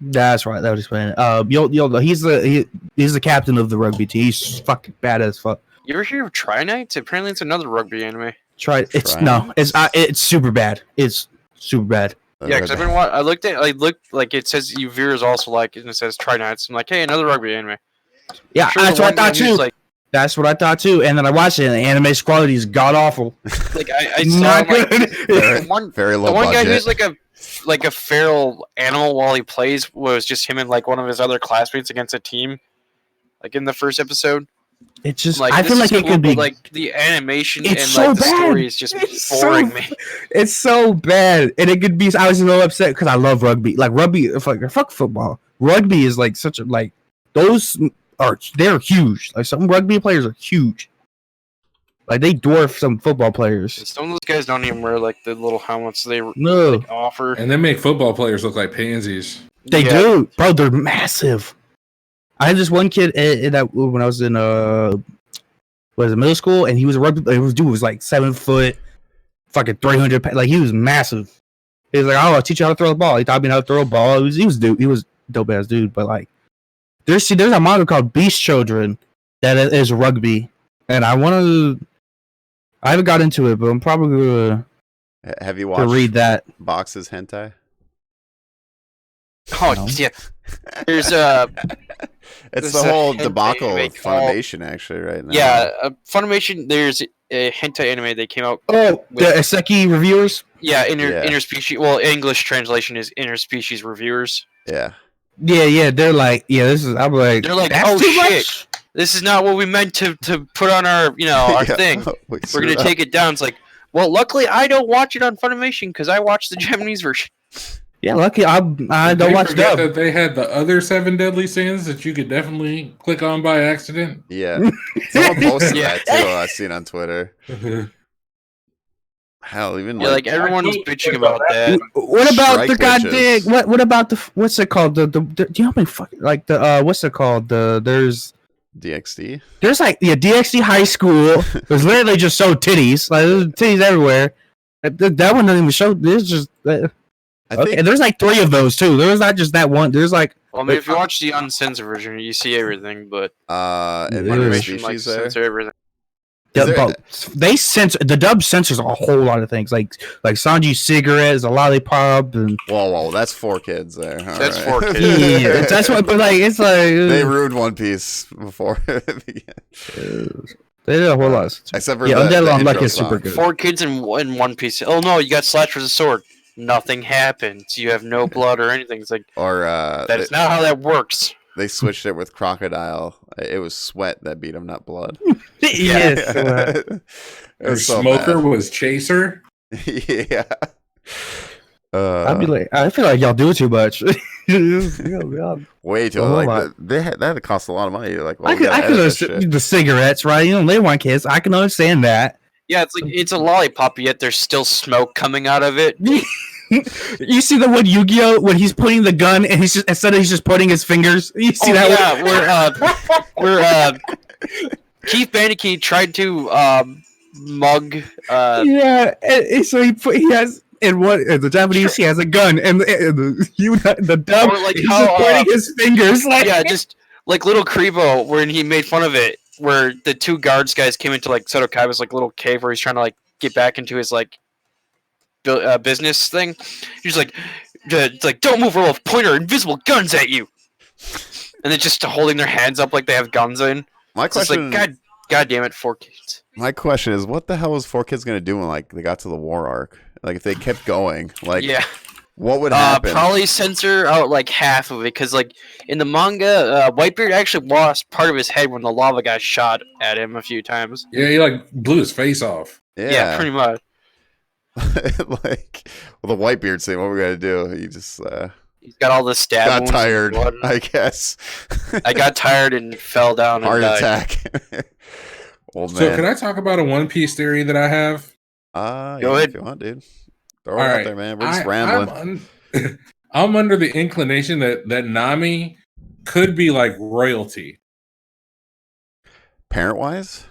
That's right. That would explain it. He's the captain of the rugby team. He's fucking bad as fuck. You ever hear of Tri Knights? Apparently, it's another rugby anime. It's super bad. It's super bad. Yeah, because I looked it says Uvir is also and it says Tri Knights. I'm like, hey, another rugby anime. Yeah, that's what I thought too. That's what I thought too. And then I watched it, and the animation quality is god awful. I saw very low. The one budget. guy who's like a feral animal while he plays was just him and one of his other classmates against a team, in the first episode. It's just I feel like it could be the animation and the story is just boring me. It's so bad, and it could be. I was a little upset because I love rugby. Rugby, fuck football. Rugby is such a those they're huge. Some rugby players are huge. Like they dwarf some football players. Some of those guys don't even wear like the little helmets they No, offer. And they make football players look like pansies. they do, bro. They're massive. I had this one kid that when I was in middle school, and he was a rugby. Dude was like 7 foot, fucking 300. Like he was massive. He was like, "Oh, I'll teach you how to throw the ball." He taught me how to throw a ball. He was dope ass dude. But like, there's a manga called Beast Children that is rugby, and I haven't got into it, but I'm probably gonna. Have you watched read that Box's hentai? Oh No. yeah. There's It's the whole hentai debacle they with call- Funimation actually right now. Yeah, Funimation. There's a hentai anime they came out. Oh, the Iseki reviewers. Yeah, Yeah. interspecies. Well, English translation is interspecies reviewers. Yeah. Yeah, they're like, this is. I'm like, They're like, that's oh too shit, much? this is not what we meant to put on our our Yeah. thing. We We're screwed gonna up. take it down. It's like, well, luckily I don't watch it on Funimation because I watch the Japanese version. Yeah, lucky I Did don't they watch forget dub. that they had the other 7 deadly sins that you could definitely click on by accident. Yeah. Someone posted Yeah. that too. I seen on Twitter. Hell, even Yeah, like everyone's bitching about that. What about Strike the goddamn? witches. What about the? What's it called? The do you know how many fucking like the what's it called? There's DxD. like DxD High School. There's literally just so titties. Like there's titties everywhere. That one doesn't even show. There's just I okay. think And there's like 3 of those too. There's not just that one. There's like Well, I mean, if you watch the uncensored version, you see everything, but and Yeah. Funimation species likes to there. censor everything. Is there- they censor the dub censors a whole lot of things. Like Sanji's cigarette is a lollipop and Whoa, that's 4 kids there. All That's right. 4 kids. yeah, that's what. But like it's like They ruined One Piece before it began. they did a whole lot. Except for Yeah, the Undead intro Unlucky is super song. good. 4 kids in one piece. Oh no, you got slashed with a sword. Nothing happens. You have no blood or anything. It's like Or that's not how that works. they switched it with Crocodile. It was sweat that beat him, not blood. Yes. It Or was so Smoker bad. was Chaser. Yeah. I'd be like, I feel like y'all do too much. Way too a whole like lot. that had to cost a lot of money. Like, well, I we could gotta edit this understand shit. the cigarettes, right? You know, they want kids. I can understand that. Yeah, it's like it's a lollipop, yet there's still smoke coming out of it. You see the one Yu-Gi-Oh when he's putting the gun and he's just putting his fingers. You see that yeah, where Keith Bandicoot tried to mug. Yeah, and so he has in the Japanese he has a gun and the dub Or like he's how, just pointing his fingers like Yeah, just like little Kribo, when he made fun of it, where the 2 guards guys came into like Soto Kaiba's like little cave where he's trying to like get back into his like business thing. He's like, it's like, don't move or we'll point our invisible guns at you. And they're just holding their hands up like they have guns in. My It's just question, like, God damn it, 4 kids. my question is, what the hell was 4 Kids gonna do when like they got to the war arc? Like, if they kept going, like, Yeah. what would happen? Probably censor out like half of it because, like, in the manga, Whitebeard actually lost part of his head when the lava guy shot at him a few times. Yeah, he like blew his face off. Yeah, pretty much. Like, well, the Whitebeard scene. What we gotta do? He just He's got all the stab got wounds and tired, blood. I guess. I got tired and fell down and Heart died. attack. Old So man. can I talk about a One Piece theory that I have? Go Go ahead. if you want, dude. Throw it All out right. there, man. We're just rambling. I'm under the inclination that Nami could be like royalty. Parent wise,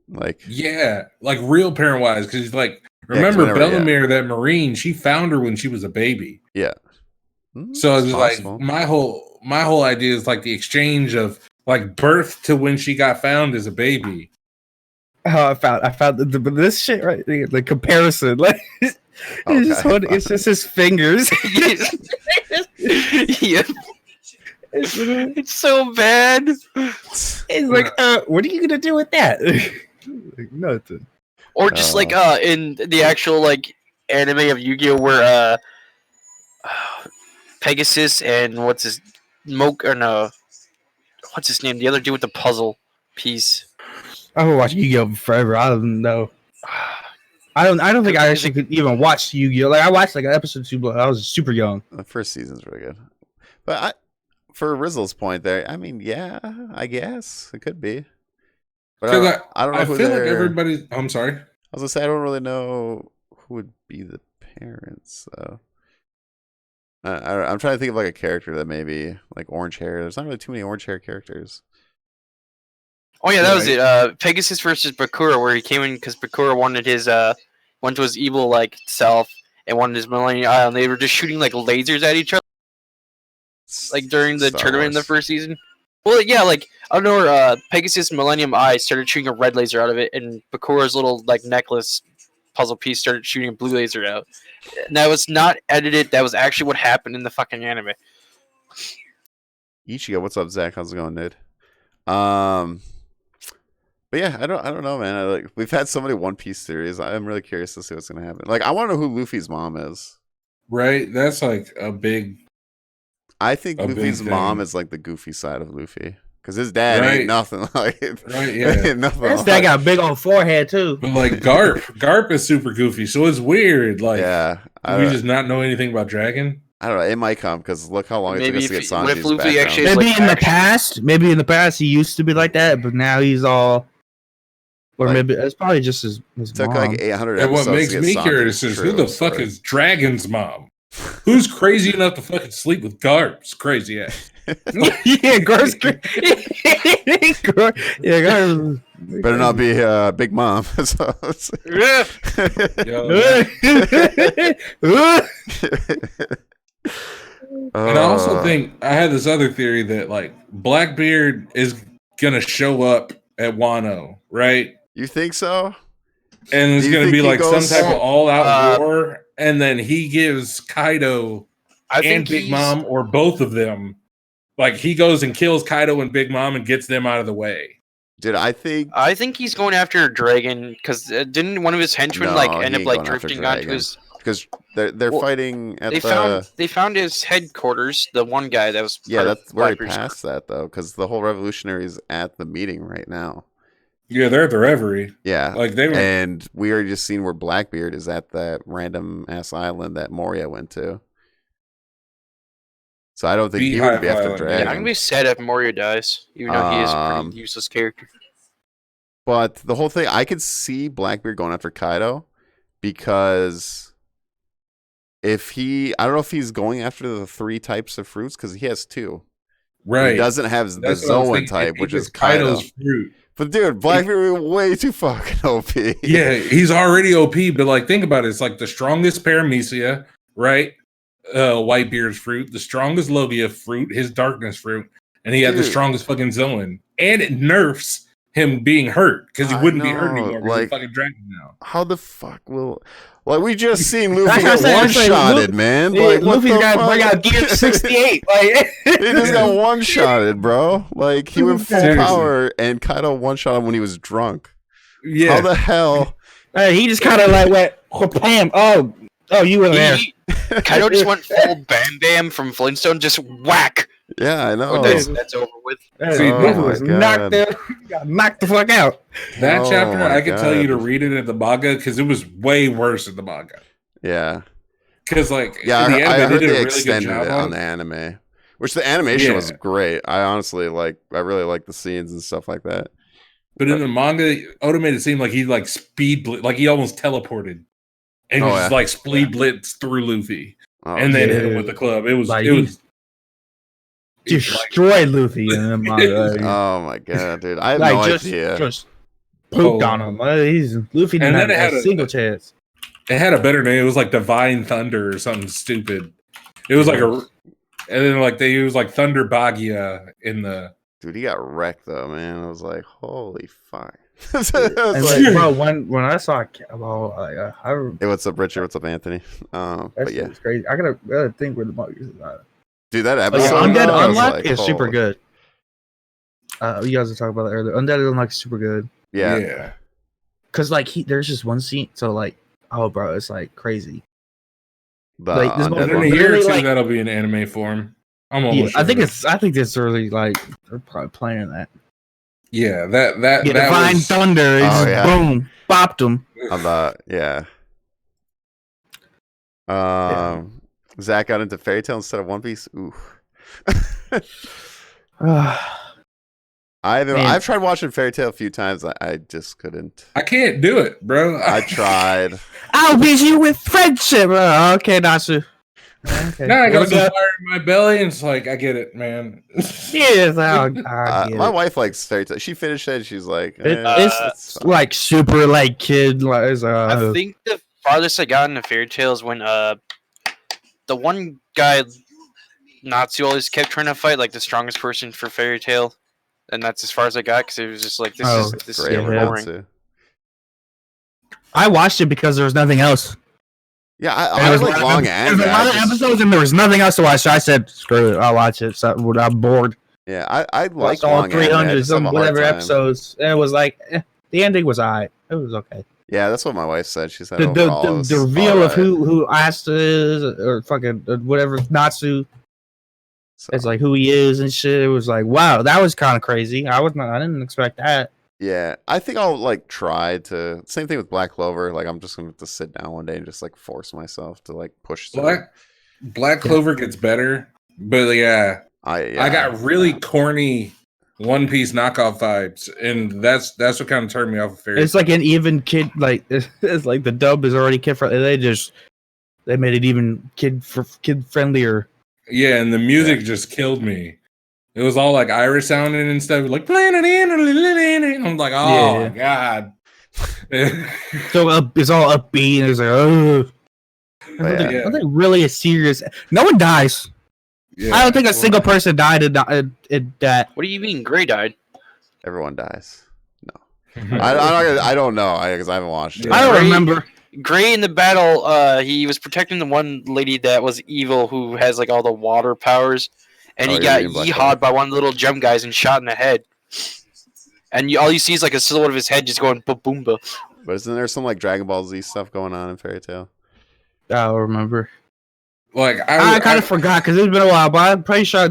like, Yeah, like real parent wise, because like remember whenever- yeah. Bellamere, that Marine, she found her when she was a baby. So it's it's possible. like my whole idea is like the exchange of like birth to when she got found as a baby. I found this shit right the comparison like it's just his fingers. Yeah. It's so bad. It's like what are you gonna do with that? Like, nothing. Or just like in the actual like anime of Yu-Gi-Oh where Pegasus and what's his what's his name? The other dude with the puzzle piece. I've been watching Yu-Gi-Oh forever. I don't know. I don't think I actually could even watch Yu-Gi-Oh. Like I watched like an episode or 2, but I was super young. The first season's really good. But for Rizzle's point there, I mean, yeah, I guess it could be. But I don't know I who feel like everybody's. I'm sorry. I was gonna say I don't really know who would be the parents. So I'm trying to think of like a character that maybe like orange hair. There's not really too many orange hair characters. Oh yeah, that was it. Pegasus versus Bakura, where he came in because Bakura wanted his evil like self and wanted his Millennium Eye, and they were just shooting like lasers at each other, like during the Star tournament in the Wars. first season. Well, yeah, like I don't know where Pegasus Millennium Eye started shooting a red laser out of it, and Bakura's little like necklace puzzle piece started shooting a blue laser out. And that was not edited. That was actually what happened in the fucking anime. Ichigo, what's up, Zach? How's it going, dude? But yeah, I don't know, man. We've had so many One Piece series. I'm really curious to see what's gonna happen. Like, I want to know who Luffy's mom is. Right, that's like a big. I think Luffy's mom is like the goofy side of Luffy, because his dad ain't nothing like. Right, yeah. Nothing. His dad got a big old forehead too. But like Garp is super goofy, so it's weird. Like, yeah, we just not know anything about Dragon. I don't know. It might come because look how long it took us to get Sanji's what if Luffy background. actually Maybe like in the past, he used to be like that, but now he's all. Or Like, maybe it's probably just his took mom. like 800 And what episodes makes to get me Sanji's curious is who the fuck is Dragon's mom? Who's crazy enough to fucking sleep with Garp's crazy ass? Yeah, Garp's yeah, Garp. Better not be Big Mom. So Yeah. And I also think I had this other theory that like Blackbeard is gonna show up at Wano, right? You think so? And it's Do you gonna think be he like goes- some type of all-out war, and then he gives Kaido I and think Big Mom or both of them. Like he goes and kills Kaido and Big Mom and gets them out of the way. Dude, I think he's going after Dragon because didn't one of his henchmen No, like he end up ain't like going after drifting onto Dragon. his. because they're Well, fighting at They found his headquarters. The one guy that was yeah, part of that's where he Blackbeard's passed that though, because the whole revolutionary's at the meeting right now. Yeah, they're at the Reverie. Yeah, Like they were. and we already just seen where Blackbeard is at that random ass island that Moria went to. So I don't think he would be Beehive after Island. Dragon. Yeah, I'm gonna be sad if Moria dies, even though he is a Um, pretty useless character. But the whole thing, I could see Blackbeard going after Kaido because I don't know if he's going after the 3 types of fruits because he has 2. Right. He doesn't have the That's what I was Zoan thinking. type, He which is gets Kaido. Kaido's fruit. But dude, Blackbeard is way too fucking OP. Yeah, he's already OP, but like think about it. It's like the strongest Paramecia, right? Whitebeard's fruit, the strongest Logia fruit, his darkness fruit, and he had the Dude. strongest fucking Zoan. And it nerfs him being hurt because he I wouldn't be hurt know, anymore. like- He's a fucking dragon now. How the fuck will? Like we just seen Luffy That's get what I'm one saying, shotted, man. Yeah, Like what Luffy's the got fuck? bring out Gear 68. Like He just got one shotted, bro. Like he went full Seriously. power, and Kaido one shot him when he was drunk. Yeah. How the hell? he just kind of like went bam. Oh, you were there. Kaido just went full Bam Bam from Flintstone, just whack. Yeah, I know. Oh, that's over with. See, Luffy oh was my knocked God. got knocked the fuck out. That Oh chapter, my I can tell you to God. read it in the manga because it was way worse in the manga. Yeah, Because like yeah. in the I anime, heard they did a they really good extended job it on the anime, which the animation was Yeah. great. I honestly like. I really like the scenes and stuff like that. But in the manga, Oda made it seem like he like like he almost teleported, and he Oh, just yeah. like speed blitz through Luffy, Oh, and then yeah. hit him with the club. It was Like, it was Destroyed Luffy in the manga. oh my god, dude! I have Like no just idea. pooped Oh. on him. Luffy And didn't then have it had a single chance. it had a better name. It was like Divine Thunder or something stupid. It was like and then like they used like Thunder Bagia in the. Dude, he got wrecked though, man. I was like, holy fuck. I was And like, like, bro, when I saw, well, hey, what's up, Richard? What's up, Anthony? that But shit yeah, was crazy. I gotta think where the manga is. dude, that But yeah, episode. Undead though, I was Unlock like, is super holy- good. You guys were talking about that earlier. Undead Unlock is super good. Yeah, Cause like there's just one scene, so like, oh, bro, it's like crazy. the like, this Undead And in a one. Literally, year or two, like- that'll be in anime form. I'm Yeah, almost. I think sure. I think it's really like they're probably planning that. Yeah, that Yeah, that Divine was. Thunder, it Oh, just yeah. boom, bopped him. Yeah. Zach got into Fairy Tail instead of One Piece. Ooh. I've tried watching Fairy Tail a few times. I just couldn't. I can't do it, bro. I tried. I'll beat you with friendship. Okay, Natsu. Okay. Now I got some fire in my belly, and it's like I get it, man. Yes, my wife likes Fairy Tail. She finished it. She's like, it's like super like kid. I think the farthest I got into Fairy Tail is when the one guy Natsu always kept trying to fight like the strongest person for Fairy Tail, and that's as far as I got because it was just like this is boring. I watched it because there was nothing else. Yeah, I was like long and there was a lot of episodes and there was nothing else to watch. So I said, "Screw it, I'll watch it." So I'm bored. Yeah, I like all 300 some whatever episodes. It was like the ending was alright. It was okay. Yeah, that's what my wife said. She said the reveal of who Asta is or fucking whatever Natsu. So. It's like who he is and shit. It was like, wow, that was kind of crazy. I didn't expect that. Yeah, I think I'll like try to. Same thing with Black Clover. Like I'm just gonna have to sit down one day and just like force myself to like push through. Black Clover gets better, but I got really corny One Piece knockoff vibes, and that's what kind of turned me off of Fairy Tail. It's like an even kid. Like it's like the dub is already kid friendly. They made it even kid friendlier. Yeah, and the music just killed me. It was all like Irish sounding and stuff, like playing it in. I'm like, oh my god. So it's all upbeat, and it's like, oh. I think really a serious. No one dies. Yeah, I don't think a single person died in that. What do you mean, Gray died? Everyone dies. No, I don't know because I haven't watched it. I don't remember. Gray in the battle, he was protecting the one lady that was evil who has like all the water powers. And he got yeehawed by one of the little gem guys and shot in the head. And all you see is like a silhouette of his head just going ba-boomba. But isn't there some like Dragon Ball Z stuff going on in Fairy Tail? I don't remember. Like I kind of forgot because it's been a while, but I'm pretty sure I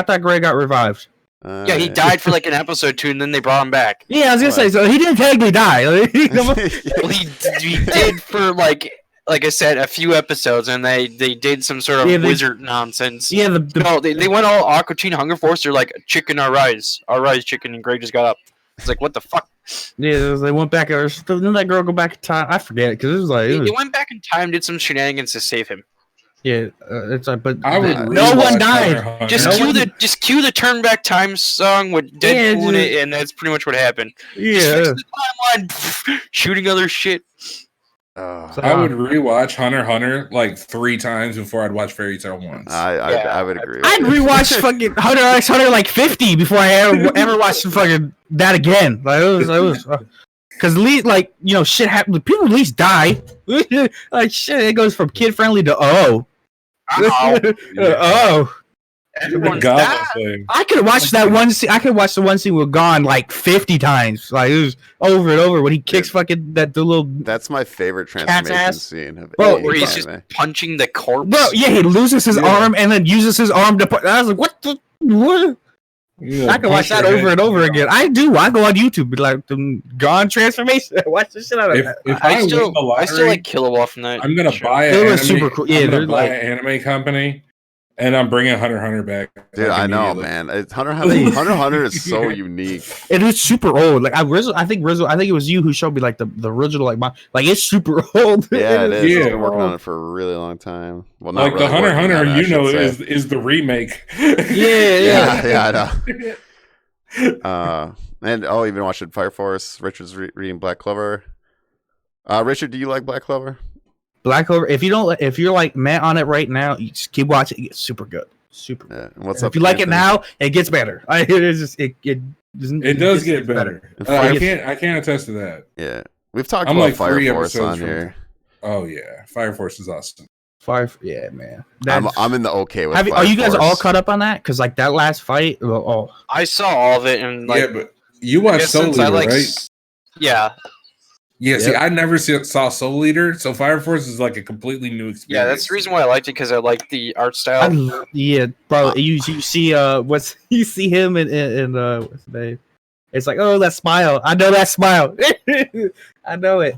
thought Greg got revived. Yeah, he died for like an episode or two, and then they brought him back. Yeah, I was gonna say, so he didn't technically die. Well, he did for like I said, a few episodes, and they did some sort of wizard nonsense. Yeah, they went all Aqua Teen Hunger Force. They're like, chicken, our rise, chicken, and Gray just got up. It's like, what the fuck? Yeah, they went back. Didn't that girl go back in time? I forget because it was like they went back in time, did some shenanigans to save him. Yeah, it's like, but no one died. Just cue the Turn Back Time song with Deadpool in it, and that's pretty much what happened. Yeah, the timeline, shooting other shit. I would rewatch Hunter x Hunter like 3 times before I'd watch Fairy Tail once. I would agree. I'd rewatch fucking Hunter x Hunter like 50 before I ever watched fucking that again. Like it was because like shit happens. People at least die. Like shit, it goes from kid friendly to Everyone's died. I could watch that one scene. I could watch the one scene with Gon like 50 times. Like it was over and over when he kicks fucking the little. That's my favorite transformation scene of where he's just punching the corpse. Bro, yeah, he loses his arm and then uses his arm to. I was like, what? Yeah, I can watch that over and over again. I do. I go on YouTube, like the Gon transformation. Watch the shit out of that. If I still like Killerpanda from that. I'm gonna buy it. It was super cool. Yeah, they're like an anime company. And I'm bringing Hunter x Hunter back. Dude, I know, man. Hunter x Hunter is so unique. It is super old. Like I think it was you who showed me like the original like it's super old. Yeah, it is. Yeah, I've been working on it for a really long time. Well, not like really the Hunter x Hunter, is the remake. Yeah, I know. And even watching Fire Force. Richard's reading Black Clover. Richard, do you like Black Clover? Black Clover. If you're like Matt on it right now, you just keep watching. It gets super good. Super. Yeah. What's up? If you like it now, it gets better. It does get better. I can't attest to that. Yeah, we've talked about Fire Force on here. Oh yeah, Fire Force is awesome. Yeah, man. I'm in the okay with. Are you guys all caught up on that? Because like that last fight. Oh, I saw all of it and like. Yeah, but you watched Soul Leader, right? Yeah. Yeah, see, I never saw Soul Leader, so Fire Force is like a completely new experience. Yeah, that's the reason why I liked it, because I like the art style. Bro, you see you see him in what's the name? It's like, oh, that smile. I know that smile. I know it.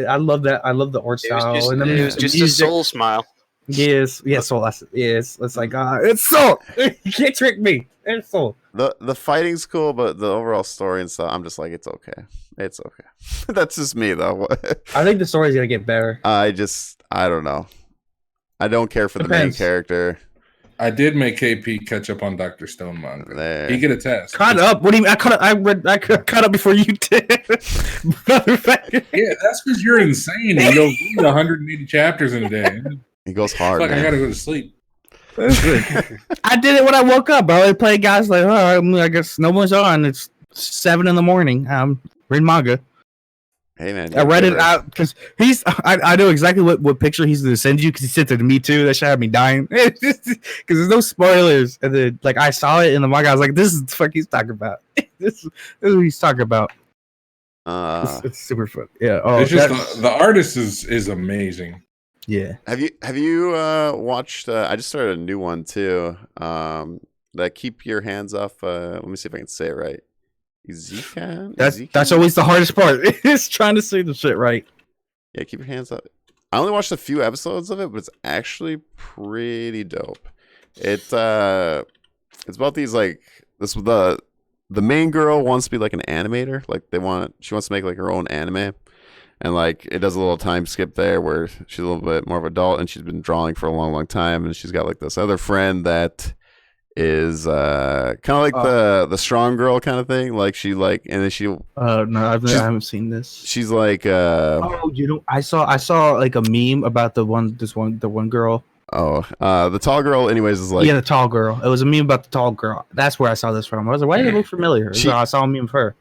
I love that. I love the art style. It was just a soul smile. Yes, Soul. Yes, it's like it's Soul. You can't trick me. It's Soul. The fighting's cool, but the overall story and stuff, I'm just like, it's okay. It's okay. That's just me though. I think the story's gonna get better. I don't know. I don't care for the main character. I did make KP catch up on Dr. Stone manga. There. He get a test. Caught up? What do you mean? I caught up before you did. Yeah, that's because you're insane and you don't read 180 chapters in a day. He goes hard. Like, man. I gotta go to sleep. I did it when I woke up, bro. I played guys like, I guess no one's on. It's 7 a.m. I'm reading manga. Hey man, I read it out because I know exactly what picture he's gonna send you because he sent it to me too. That shit had me dying because there's no spoilers. And then like I saw it in the manga, I was like, "This is the fuck he's talking about. this is what he's talking about." It's super fun. Yeah. Oh, it's just the artist is amazing. Yeah. Have you watched? I just started a new one too. That keep your hands off. Let me see if I can say it right. That's always the hardest part. Is trying to say the shit right. Yeah, keep your hands up. I only watched a few episodes of it, but it's actually pretty dope. It's about these like the main girl wants to be like an animator. Like she wants to make like her own anime, and like it does a little time skip there where she's a little bit more of an adult and she's been drawing for a long time, and she's got like this other friend that is kind of like the strong girl kind of thing. Like she like, and then no, I haven't seen this. She's like I saw like a meme about the one girl. The tall girl anyways is like, yeah, the tall girl. It was a meme about the tall girl. That's where I saw this from. I was like, why does it look familiar? So I saw a meme of her.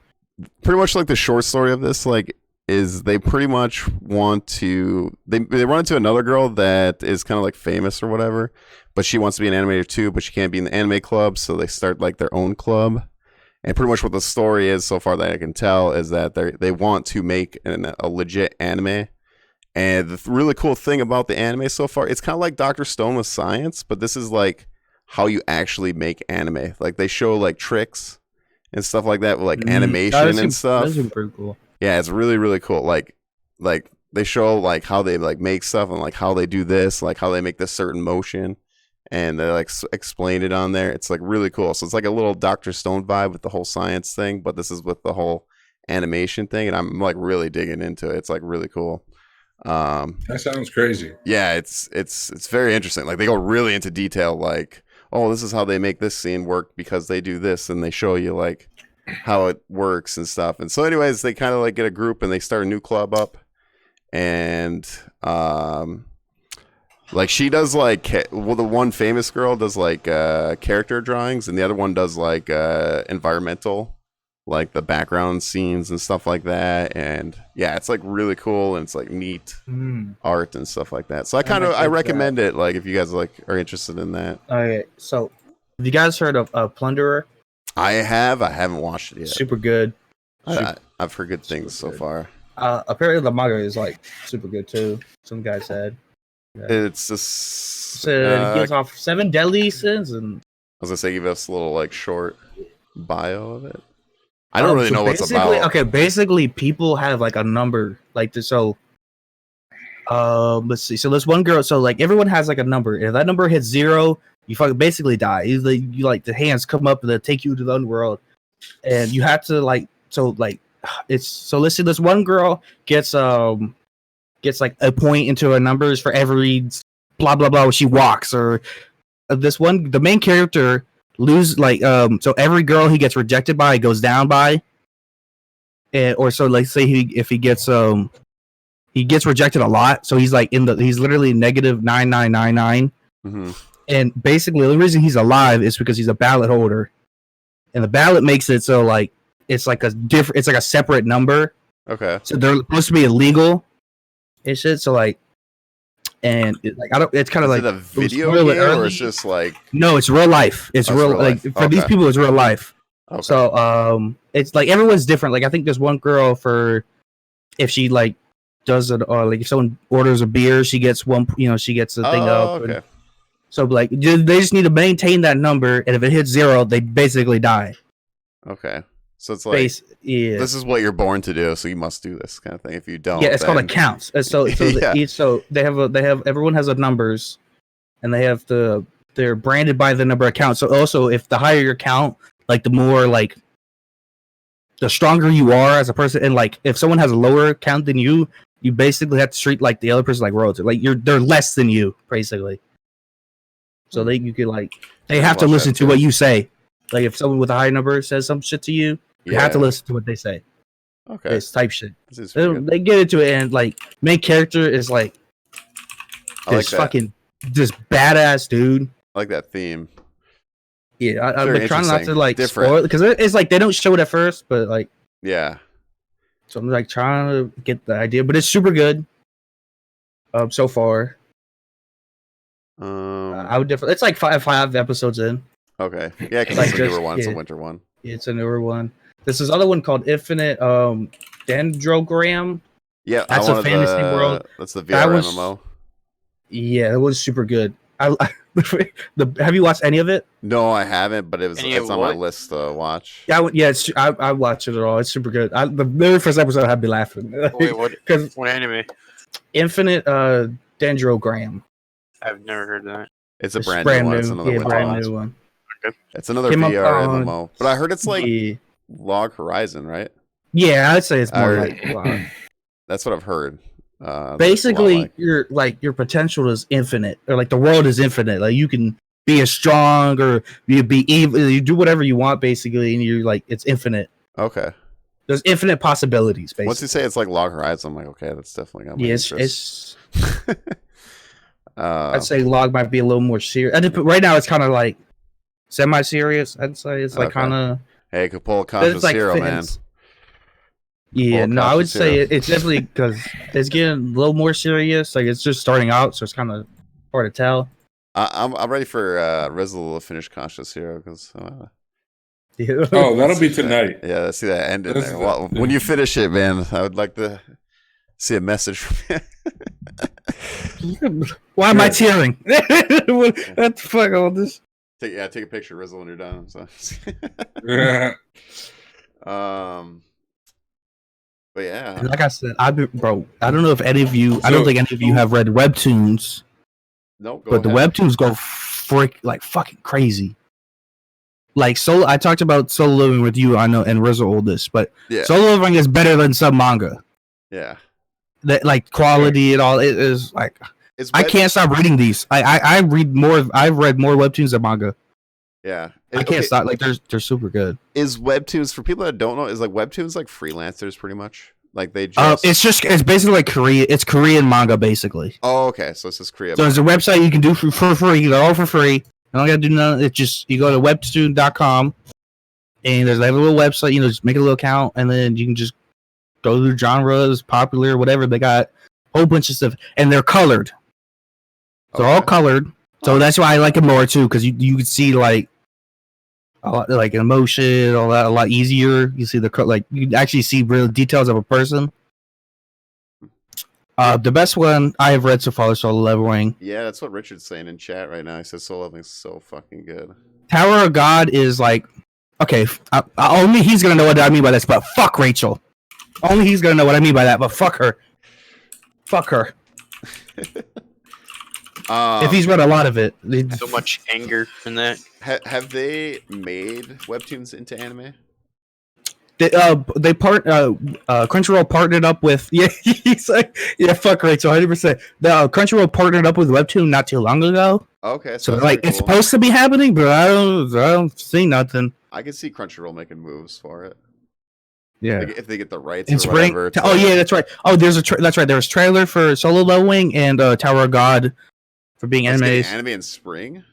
Pretty much like the short story of this like is they pretty much want to they run into another girl that is kind of like famous or whatever, but she wants to be an animator too, but she can't be in the anime club, so they start like their own club. And pretty much what the story is so far that I can tell is that they want to make a legit anime. And the really cool thing about the anime so far, it's kind of like Dr. Stone with science, but this is like how you actually make anime. Like they show like tricks and stuff like that with like animation and stuff. That's pretty cool. Yeah, it's really, really cool. Like they show like how they like make stuff and like how they do this, like how they make this certain motion, and they like explain it on there. It's like really cool. So it's like a little Dr. Stone vibe with the whole science thing, but this is with the whole animation thing, and I'm like really digging into it. It's like really cool. That sounds crazy. Yeah, it's very interesting. Like they go really into detail, like, oh, this is how they make this scene work because they do this, and they show you like how it works and stuff. And so anyways, they kind of like get a group and they start a new club up, and like she does like the one famous girl does like character drawings, and the other one does like environmental, like the background scenes and stuff like that. And yeah, it's like really cool, and it's like neat art and stuff like that. So I recommend it, like if you guys like are interested in that. Okay, so have you guys heard of Plunderer? I haven't watched it yet. Super good. I've heard good things so far. Apparently the manga is like super good too. Some guy said. Yeah. It's just it gives off 7 deadly sins, and I was gonna say give us a little like short bio of it. I don't really know what's about. Okay, basically people have like a number like this. So let's see. So there's one girl. So like everyone has like a number. If that number hits 0, you fucking basically die. You like the hands come up and they take you to the underworld, and you have to like let's see. This one girl gets like a point into her numbers for every blah blah blah when she walks, or the main character so every girl he gets rejected by goes down by, or so like say if he gets rejected a lot, so he's like he's literally negative 9999. Mm-hmm. And basically the only reason he's alive is because he's a ballot holder, and the ballot makes it so like it's like a separate number. Okay, so they're supposed to be illegal and shit. So like, and it's kind of like a video game, or it's just like no, it's real life. It's real life. Like for these people, it's real life. Okay. So it's like everyone's different. Like I think there's one girl for if she like does it, or like if someone orders a beer, she gets one. She gets the thing up. Okay. And, so like they just need to maintain that number, and if it hits 0, they basically die. Okay. So it's like this is what you're born to do, so you must do this kind of thing. If you don't, it's called accounts. So they have everyone has a numbers, and they're branded by the number of counts. So also, if the higher your count, like the more like the stronger you are as a person, and like if someone has a lower count than you basically have to treat like the other person like royalty. Like they're less than you basically. So you could like they have to listen to what you say. Like if someone with a high number says some shit to you, you have to listen to what they say. Okay, it's type shit. They get into it, and like main character is like this fucking this badass dude. I like that theme. Yeah, I'm like, trying not to like spoil it because it's like they don't show it at first, but like yeah. So I'm like trying to get the idea, but it's super good. So far. I would definitely. It's like five episodes in. Okay, yeah, because it's a newer one. It's a winter one. It's a newer one. There's this other one called Infinite Dendrogram. Yeah, that's a fantasy world. That's the VR MMO. Yeah, it was super good. Have you watched any of it? No, I haven't, but it's on my list to watch. Yeah, I watched it all. It's super good. The very first episode had me laughing. Wait, what anime? Infinite Dendrogram. I've never heard of that. It's a brand new one. It's another brand new one. Okay. It's another VR MMO, but I heard it's like Log Horizon, right? Yeah, I'd say it's more like Log. That's what I've heard. Basically, your potential is infinite, or like the world is infinite. Like you can be as strong, or you be evil. You do whatever you want, basically, and you're like it's infinite. Okay. There's infinite possibilities. Basically, once you say it's like Log Horizon, I'm like, okay, that's definitely got my interest. I'd say Log might be a little more serious. Right now, it's kind of like semi-serious. I'd say it's like kind of. Hey, you could pull a conscious hero, man. Yeah, no, I would say it's definitely because it's getting a little more serious. Like it's just starting out, so it's kind of hard to tell. I'm ready for Rizzletv to finish Conscious Hero because. Oh, that'll be tonight. Yeah, see that end in there. Well, when you finish it, man, I would like to see a message from you. Why am I tearing? What the fuck all this? Take a picture, Rizzle, when you're done. So. But yeah, like I said, I don't know if any of you. I don't think any of you have read webtoons. Nope. But the webtoons go fucking crazy. Like I talked about Solo Leveling with you, I know, and Rizzle oldest, but Solo Leveling is better than some manga. Yeah. That like quality and all it is like. I can't stop reading these. I read more. I've read more webtoons than manga. Yeah, I can't stop. Like they're super good. Is webtoons for people that don't know? Is like webtoons like freelancers pretty much? Like they just. It's basically like Korea. It's Korean manga basically. Oh, okay. So it's just Korea. So there's a website you can do for free. They're all for free. You don't gotta do none. It's just you go to webtoon.com and there's like a little website. Just make a little account and then you can just go through genres, popular, whatever. They got a whole bunch of stuff and they're colored. They're all colored, so that's why I like them more too. Because you can see like a lot, like emotion, all that a lot easier. You see you actually see real details of a person. The best one I have read so far is Solo Leveling. Yeah, that's what Richard's saying in chat right now. He says Solo Leveling is so fucking good. Tower of God is like okay. Only he's gonna know what I mean by this, but fuck Rachel. Only he's gonna know what I mean by that, but fuck her. Fuck her. If he's read a lot of it, so much anger in that. Have they made webtoons into anime? Crunchyroll partnered up with he's like fuck right, so 100%. Crunchyroll partnered up with Webtoon not too long ago. Okay, so like it's supposed to be happening, but I don't see nothing. I can see Crunchyroll making moves for it. Yeah, if they get the rights or whatever. Oh yeah, that's right. Oh, that's right. There was trailer for Solo Leveling and Tower of God. For being anime in spring?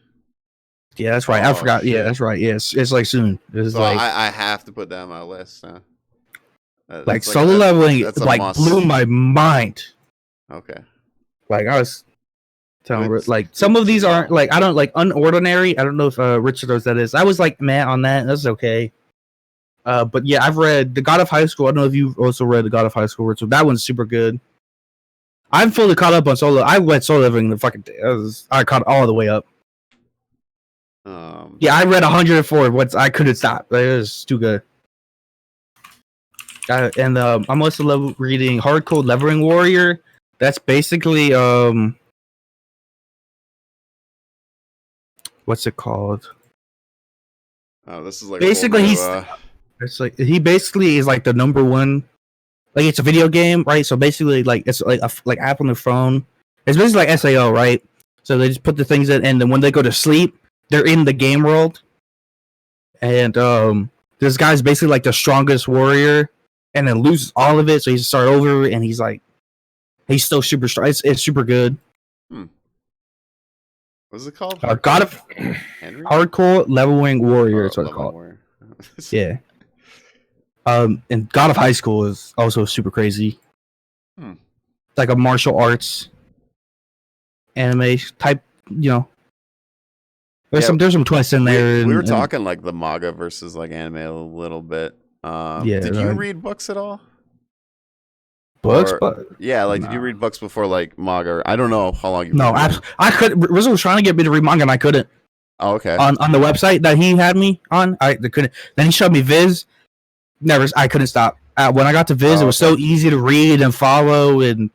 Yeah, that's right. I forgot. Shit. Yeah, that's right. Yes, it's like soon. It's so like I have to put that on my list. Like Solo Leveling, like blew my mind. Okay. Like I was telling, like some of these aren't like I don't like Unordinary. I don't know if Richard knows that is. I was like meh on that. That's okay. But yeah, I've read The God of High School. I don't know if you've also read The God of High School, Richard. That one's super good. I'm fully caught up on Solo. I went Solo Leveling the fucking day. I caught all the way up. Yeah, I read 104. I couldn't stop. It was too good. And I'm also reading Hardcore Leveling Warrior. That's basically what's it called? Oh, this is like Basically, it's like he basically is like the number one. Like it's a video game, right? So basically, like it's like like app on the phone. It's basically like SAO, right? So they just put the things in, and then when they go to sleep, they're in the game world. And this guy's basically like the strongest warrior, and then loses all of it, so he's start over, and he's still super strong. It's super good. What's it called? God of Henry? Hardcore Leveling Warrior. That's what it's called. Yeah. And God of High School is also super crazy. It's like a martial arts anime type, you know. There's some twists in there. We were talking like the manga versus like anime a little bit. Did you read books at all? Books? Did you read books before like manga? I don't know how long you. No, I couldn't. Rizzle was trying to get me to read manga, and I couldn't. Oh, okay. On the website that he had me on, I couldn't. Then he showed me Viz. I couldn't stop. When I got to Viz, it was so easy to read and follow, and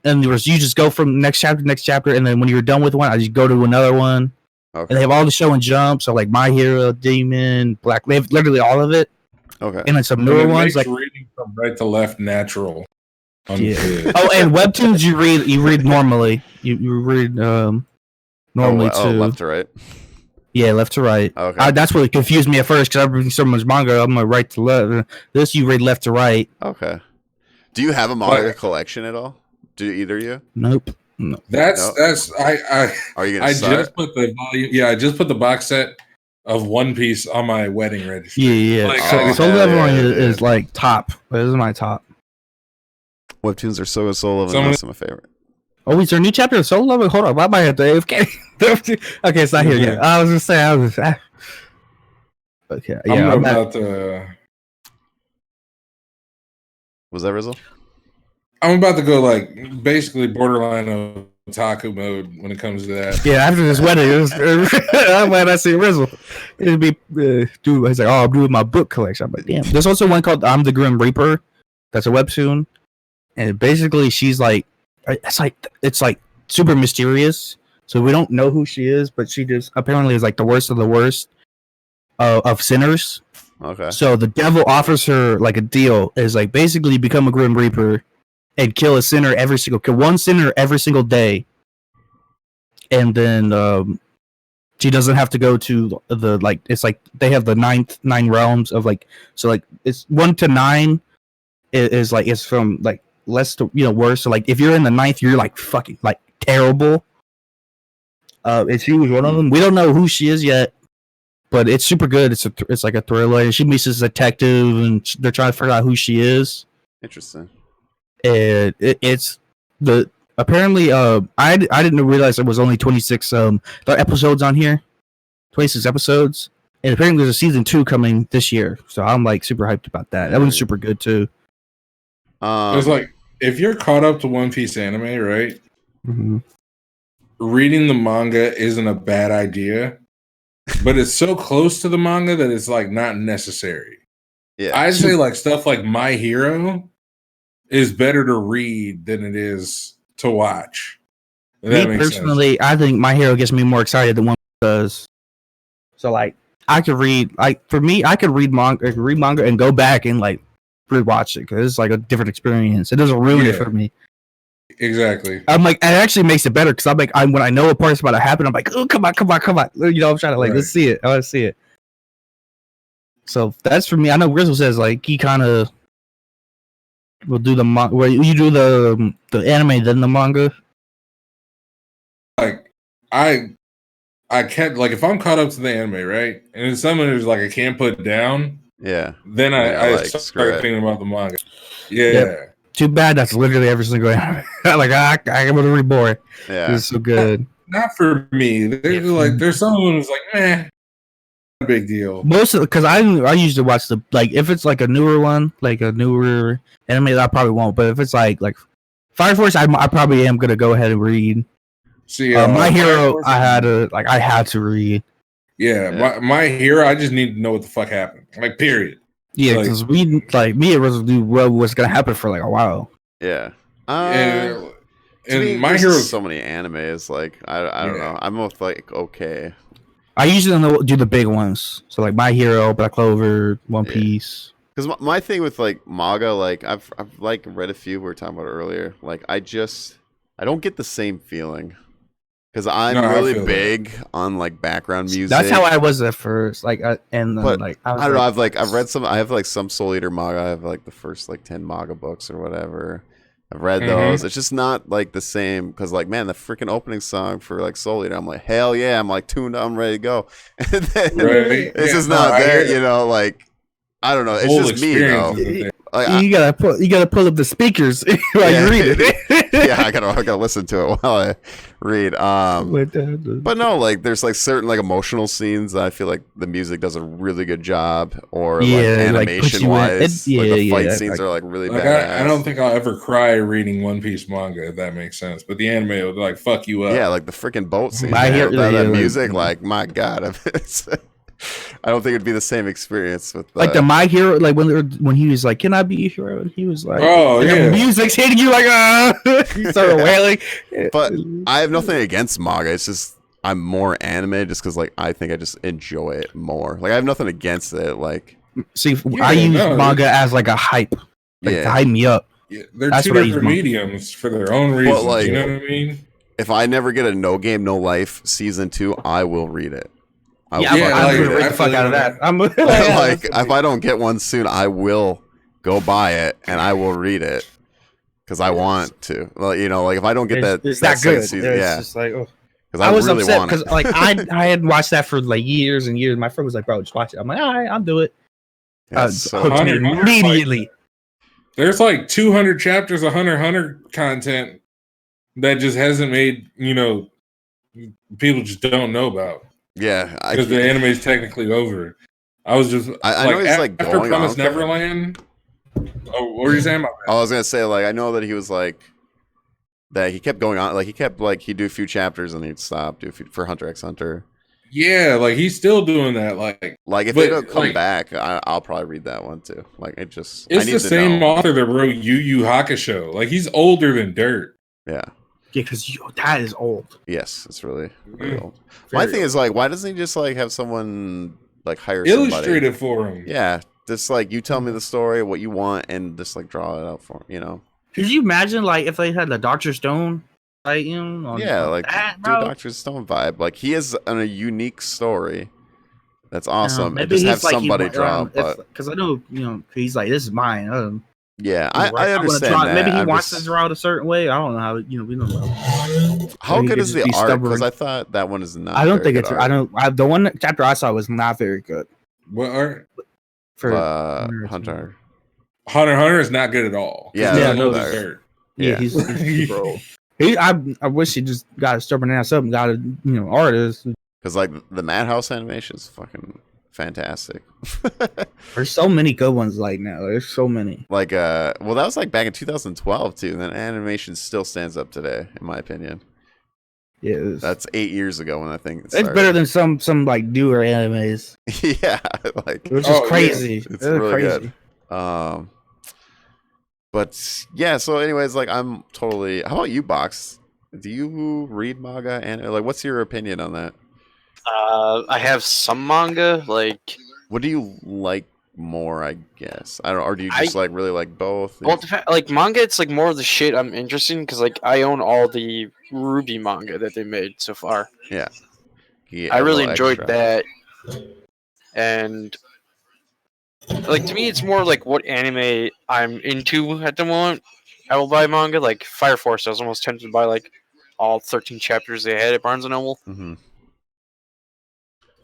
there was you just go from next chapter to next chapter, and then when you're done with one, I just go to another one. Okay. And they have all the show and jump, so like My Hero, Demon, Black. They have literally all of it. Okay. And then some newer ones like reading from right to left natural. Yeah. Oh, and webtoons you read normally. You read normally too. Left to right. Yeah, left to right. Okay. That's what confused me at first because I'm reading so much manga. I'm like right to left. This you read left to right. Okay. Do you have a manga collection at all? Do either of you? Nope. No. That's Are you gonna start? Just put the volume. Yeah, I just put the box set of One Piece on my wedding registry. Yeah. Like, Soul Leveling is like top. This is my top. Webtoons are so good. Soul Leveling is my favorite. Oh, is there a new chapter of Soul Leveling? Hold on, I might have to AFK. Okay, it's not here yet. I was just saying. Okay, yeah. I'm about to. Was that Rizzle? I'm about to go like basically borderline otaku mode when it comes to that. Yeah, after this wedding, I'm glad I see Rizzle. It'd be dude. He's like, I'm doing my book collection. I'm like, damn. There's also one called I'm the Grim Reaper. That's a webtoon, and basically she's like, it's like super mysterious. So we don't know who she is, but she just apparently is like the worst of the worst of sinners. Okay. So the devil offers her like a deal is like basically become a Grim Reaper and kill one sinner every single day, and then she doesn't have to go to the like it's like they have the nine realms of like so like it's 1 to 9 is like it's from like less to worse. So like if you're in the 9th, you're like fucking like terrible. And she was one of them. We don't know who she is yet, but it's super good. It's like a thriller. And she meets this detective, and they're trying to figure out who she is. Interesting. And it's the apparently I didn't realize there was only 26 episodes on here, 26 episodes, and apparently there's a season 2 coming this year. So I'm like super hyped about that. That one's super good too. It's like if you're caught up to One Piece anime, right? Mm-hmm. Reading the manga isn't a bad idea, but it's so close to the manga that it's like not necessary. Yeah, I'd say like stuff like My Hero is better to read than it is to watch. Me personally, I think My Hero gets me more excited than One Piece does. So like, I could read I could read manga and go back and like rewatch it because it's like a different experience. It doesn't ruin it for me. Exactly. I'm like, it actually makes it better because I'm like, when I know a part's about to happen, I'm like, oh, come on. You know, I'm trying to like, let's see it. I want to see it. So that's for me. I know Rizzle says like he kind of will do the where you do the anime then the manga. Like I can't like if I'm caught up to the anime, right? And it's something that's like I can't put down. Yeah. Then I start thinking about the manga. Yeah. Yep. Too bad that's literally every single anime. Like I'm gonna read more. Yeah. It's so good. Not for me. There's someone who's like, not a big deal. Most of because I usually watch the like if it's like a newer one, like a newer anime, I probably won't. But if it's like Fire Force, I probably am gonna go ahead and read. See, My Hero, I had to read. Yeah. My Hero, I just need to know what the fuck happened. Like, period. Yeah, because me and Russell knew what was gonna happen for like a while. Yeah. And me, My Hero, so many animes. Like I don't know. I'm both like okay. I usually don't do the big ones. So like My Hero, Black Clover, One Piece. Because my thing with like manga, like I've like read a few we were talking about earlier. Like I don't get the same feeling. Because I'm really big on like background music. That's how I was at first. Like, and then, but like I don't know. I've read some. I have like some Soul Eater manga. I have like the first like 10 manga books or whatever. I've read those. It's just not like the same. Because like, man, the freaking opening song for like Soul Eater, I'm like, hell yeah! I'm like tuned up, I'm ready to go. And then it's just not there. You know, like I don't know. It's just me though. Like, you gotta pull up the speakers while you read it. Yeah, I gotta listen to it while I read. But no, like there's like certain like emotional scenes that I feel like the music does a really good job, or like animation wise, the fight scenes are like really bad. I don't think I'll ever cry reading One Piece manga, if that makes sense. But the anime will like fuck you up. Yeah, like the freaking boat scene. That music, like my god, I don't think it'd be the same experience with like the My Hero, like when he was like, "Can I be a hero?" and he was like, "Oh yeah," the music's hitting you like, he started wailing. But I have nothing against manga. It's just I'm more anime, just because like I think I just enjoy it more. Like I have nothing against it. Like see, I use manga as like a hype, to hype me up. Yeah, they're two different mediums for their own reasons. Like, you know what I mean? If I never get a No Game No Life season 2, I will read it. I'm gonna read the fuck out of that. I'm like, if I don't get one soon, I will go buy it and I will read it because I want to. Like, you know, like if I don't get it's that good season, it's just like, because I was really upset because like I had watched that for like years and years. My friend was like, "Bro, just watch it." I'm like, "All right, I'll do it." Immediately. There's like 200 chapters of Hunter x Hunter content that just hasn't made, you know, people just don't know about. Yeah, because the anime is technically over. I was just I know he's like after going Promised on Neverland. Oh, what were you saying about that? I was gonna say, like, I know that he was like that he kept going on, like he kept like he'd do a few chapters and he'd stop, do a few for Hunter x Hunter. Yeah, like he's still doing that. Like if they don't come back, I'll probably read that one too. Like it's the same author that wrote Yu Yu Hakusho. Like he's older than dirt. Yeah. Yeah, because that is old. Yes, it's really old. My thing is like, why doesn't he just like have someone like hire illustrate it for him? Yeah, just like you tell me the story, what you want, and just like draw it out for him. You know. Could you imagine like if they had the Dr. Stone, like do Dr. Stone vibe. Like he has a unique story. That's awesome. Maybe just have like somebody draw, because I know he's like, this is mine. Yeah, I understand that. Maybe he wants to draw it a certain way. I don't know how. We don't know. How good is the art? Because I thought that one is not. I don't think it's. Art. I don't. The one chapter I saw was not very good. What art? For Hunter. Hunter is not good at all. Yeah, he's super old. I wish he just got a stubborn ass up and got a artist. Because like the Madhouse animation is fucking fantastic. There's so many good ones like now. There's so many. Like that was like back in 2012 too. And then animation still stands up today, in my opinion. Yeah, that's 8 years ago when I think it's better than some like newer animes. Yeah, like it was just crazy. Yeah. It's really crazy. Good. But yeah. So, anyways, like I'm totally. How about you, Box? Do you read manga and like what's your opinion on that? I have some manga. Like, what do you like more? I guess I don't. Or do you just like really like both? Well, like manga, it's like more of the shit I'm interested in because like I own all the Ruby manga that they made so far. Yeah, I really enjoyed that. And like to me, it's more like what anime I'm into at the moment. I will buy manga. Like Fire Force, I was almost tempted to buy like all 13 chapters they had at Barnes and Noble. Mm-hmm.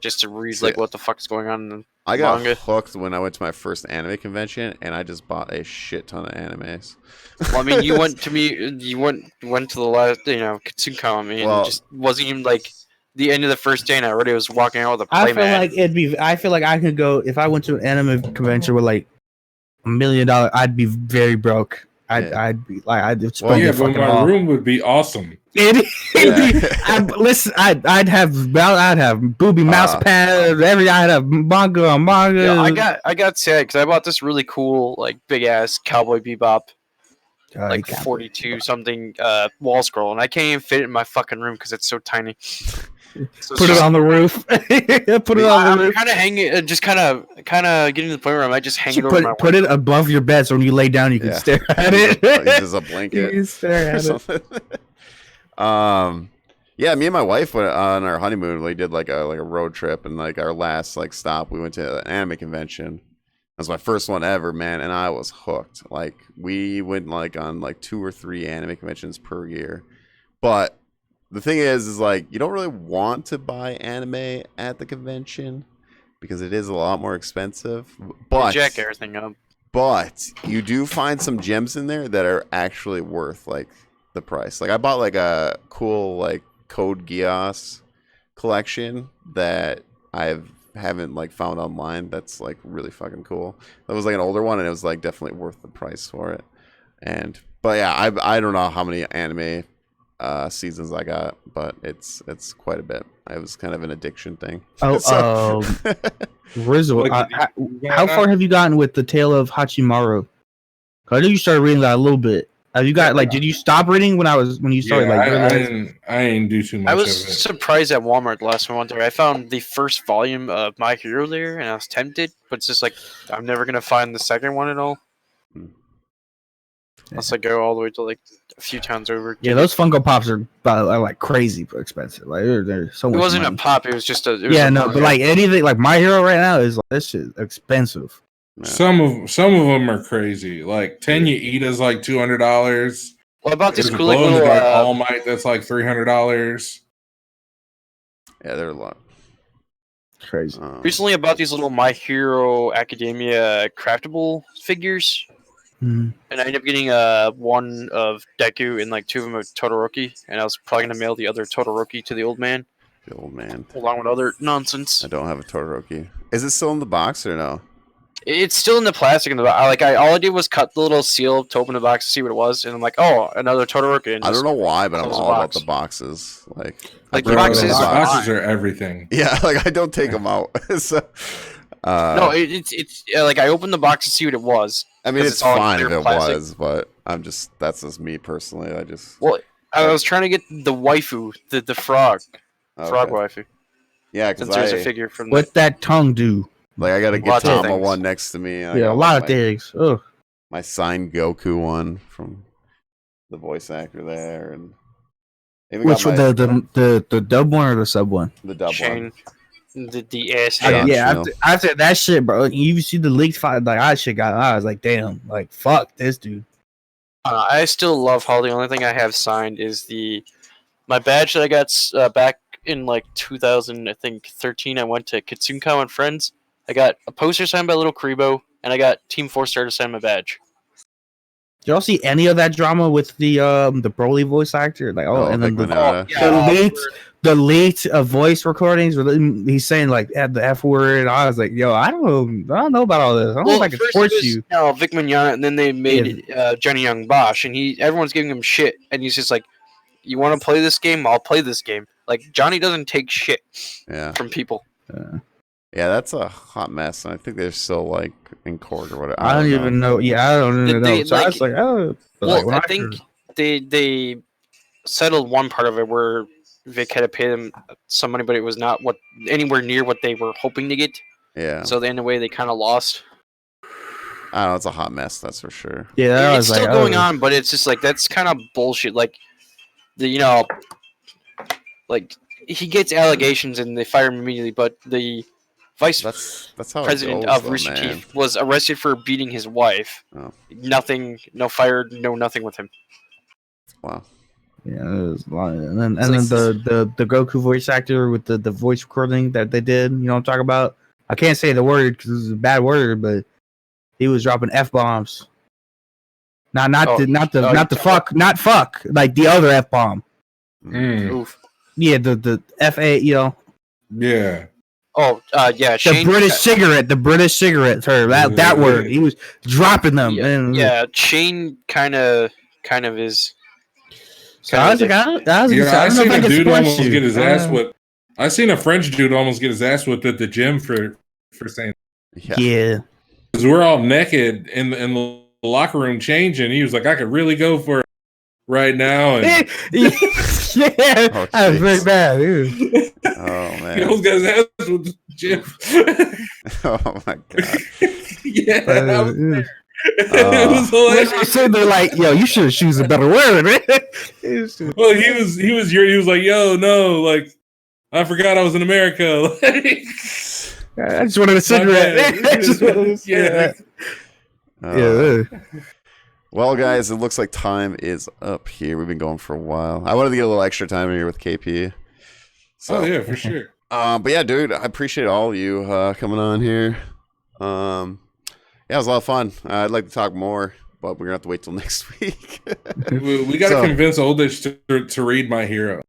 Just to read like what the fuck's going on in the I got manga. hooked when I went to my first anime convention, and I just bought a shit ton of animes. Well, I mean, you went to the last, Katsucon. I mean, it just wasn't even like the end of the first day, and I already was walking out with a playmat. I feel like I could go if I went to an anime convention with like $1 million. I'd be very broke. I'd be like, I'd spend but my room would be awesome. I'd have booby mouse pads. I'd have manga on manga. Yeah, I got sad because I bought this really cool like big ass Cowboy Bebop, like 42 something wall scroll, and I can't even fit it in my fucking room because it's so tiny. Put it on the roof. Put it on the roof. Kind of hanging, just kind of getting to the point where I might just hang it over my Put it above your bed so when you lay down, you can stare at it. It's just a blanket. You can stare at it. Yeah, me and my wife went on our honeymoon. We did like a road trip, and like our last like stop, we went to an anime convention. That was my first one ever, man, and I was hooked. Like we went like on like 2 or 3 anime conventions per year. But the thing is like you don't really want to buy anime at the convention because it is a lot more expensive. But jack everything up. But you do find some gems in there that are actually worth like the price. Like I bought like a cool like Code Geass collection that haven't like found online. That's like really fucking cool. That was like an older one, and it was like definitely worth the price for it. But yeah, I don't know how many anime seasons I got, but it's quite a bit. It was kind of an addiction thing. Oh, Rizzle, how far have you gotten with the Tale of Hachimaru? I know you started reading that a little bit. Have you got like? Did you stop reading when you started? I didn't do too much. I was surprised at Walmart the last time I went there. I found the first volume of My Hero there, and I was tempted, but it's just like I'm never gonna find the second one at all. Unless I go all the way to like a few towns over. Yeah, those Funko Pops are like crazy expensive. Like they're so much. It wasn't money. A pop. It was just a. But like anything like My Hero right now is like this shit expensive. Yeah. Some of them are crazy. Like Tenya Ida's like $200. What about this cool little little All Might that's like $300? Yeah, they're a lot. Crazy. Recently, I bought these little My Hero Academia craftable figures, and I ended up getting one of Deku and like 2 of them of Todoroki, and I was probably gonna mail the other Todoroki to the old man. The old man, along with other nonsense. I don't have a Todoroki. Is it still in the box or no? It's still in the plastic in the box. All I did was cut the little seal to open the box to see what it was, and I'm like, oh, another Todoroki. I don't know why, but I'm all about the boxes. Like the boxes. Boxes are everything. Yeah, like I don't take them out. So, no, it's like I opened the box to see what it was. I mean, it's fine if it was, but that's just me personally. I was trying to get the waifu, the frog waifu. Yeah, because there's a figure from. What's that tongue do? Like I gotta get Tama one next to me. Yeah, a lot of things. Oh, my signed Goku one from the voice actor there, and which one? The dub one or the sub one? The dub one. The ass. Yeah, after that shit, bro. You see the leaked fight, like I was like, damn, like fuck this dude. I still love how the only thing I have signed is my badge that I got back in like 2013. I went to Kitsunka and Friends. I got a poster signed by Little Karibo, and I got Team 4-Star to sign my badge. Did y'all see any of that drama with the Broly voice actor? Like, and then the leaked voice recordings. He's saying like the F word. I was like, yo, I don't know about all this. I don't know if I can support you. Vic Mignogna, and then they made Johnny Young Bosch, and everyone's giving him shit, and he's just like, you want to play this game? I'll play this game. Like Johnny doesn't take shit from people. Yeah, that's a hot mess, and I think they're still like in court or whatever. I don't even know. Yeah, I don't even know. So I was like, oh. Well, I think they settled one part of it where Vic had to pay them some money, but it was not anywhere near what they were hoping to get. Yeah. So in a way, they kind of lost. I don't know. It's a hot mess, that's for sure. Yeah, it's still going on, but it's just like that's kind of bullshit. Like like he gets allegations and they fire him immediately, but the vice president of Rooster Teeth was arrested for beating his wife. Oh. Nothing, no fired, no nothing with him. Wow. Yeah, it was a lot. And then the Goku voice actor with the voice recording that they did. You know what I'm talking about? I can't say the word because it's a bad word, but he was dropping F-bombs. Not fuck, like the other F-bomb. Oof. Yeah, the F-A, Yeah. Oh, yeah. The British cigarette term. That word. He was dropping them. Yeah, Shane kind of is. So I seen a dude almost get his ass whipped. I seen a French dude almost get his ass whipped at the gym for saying. Yeah. Because we're all naked in the locker room changing. He was like, I could really go for it right now. And Yeah, Oh, that was very jeez. bad. Dude. Oh He man. almost got his ass with the gym. Oh my god. Yeah, I was there. It was When hilarious. I said they're like, yo, you should choose a better word, man. Well, he was like, yo, no, like, I forgot I was in America. Like, I just wanted a cigarette. I just wanted a cigarette. Yeah. Well, guys, it looks like time is up here. We've been going for a while. I wanted to get a little extra time here with KP. So, oh yeah, for sure. But yeah, dude, I appreciate all of you coming on here. Yeah, it was a lot of fun. I'd like to talk more, but we're gonna have to wait till next week. We got to convince Oldish to read My Hero.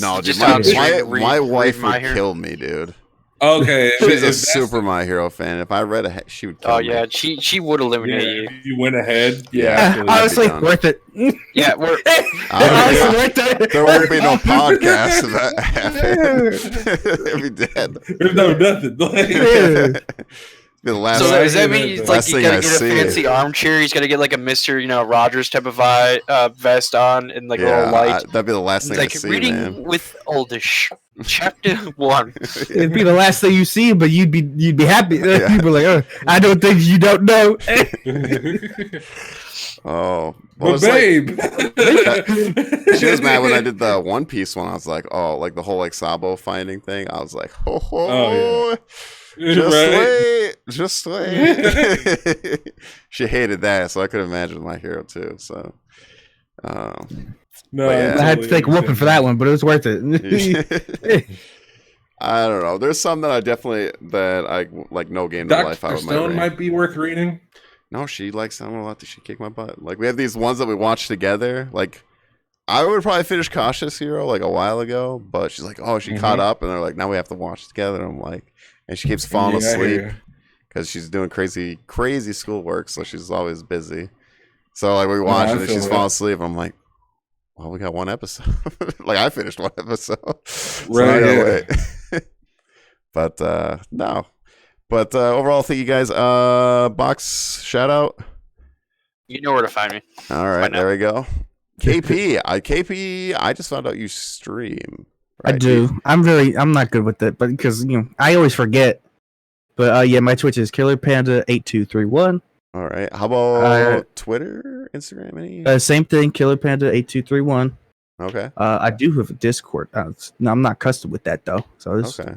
No, dude, Just my wife My would Hero. kill me, dude. Okay, She's a if that's- super My Hero fan. If I read she would kill Oh me. yeah, she would eliminate Yeah, you. if you went ahead. Yeah. Yeah, absolutely. Honestly, done. worth it. Yeah, we're Honestly, worth it. There won't be no podcast if that happened. It'd be dead. There's no nothing. Like, Be the last so Last does that thing mean he's I- like last you thing gotta I get see. a fancy armchair? He's gotta get like a Mister Rogers type of vest on and like a little light. that'd be the last thing Like I see, reading man. with Oldish, chapter 1. It'd be the last thing you see, but you'd be happy. Yeah. You'd be like, oh, I don't think you don't know. Oh, but it's like, babe, she was mad when I did the One Piece one. I was like, oh, like the whole like Sabo finding thing. I was like, ho ho, Oh, just right? wait. She hated that, so I could imagine My Hero too. So, No, But yeah. I had to take a whooping for that one, but it was worth it. I don't know. There's some that I definitely like. No game in life. I Dr. would Stone read. might be worth reading. No, she likes them a lot. She kicked my butt. Like we have these ones that we watch together. Like I would probably finish Cautious Hero like a while ago, but she's like, oh, she caught up, and they're like, now we have to watch together. And I'm like, and she keeps falling Yeah, I hear asleep you. because she's doing crazy schoolwork, so she's always busy. So like we watch I it, and feel she's that. falling asleep. I'm like, well, we got one episode. Like I finished one episode, so I Right, gotta yeah. wait. But no. But overall, thank you guys. Box shout out. You know where to find me. All right, Why not? there we go. KP, I just found out you stream. I do. I'm not good with it, but because I always forget. But yeah, my Twitch is Killerpanda8231. All right. How about Twitter, Instagram, any? Same thing, Killerpanda8231. Okay. I do have a Discord. No, I'm not custom with that though. So it's, Okay.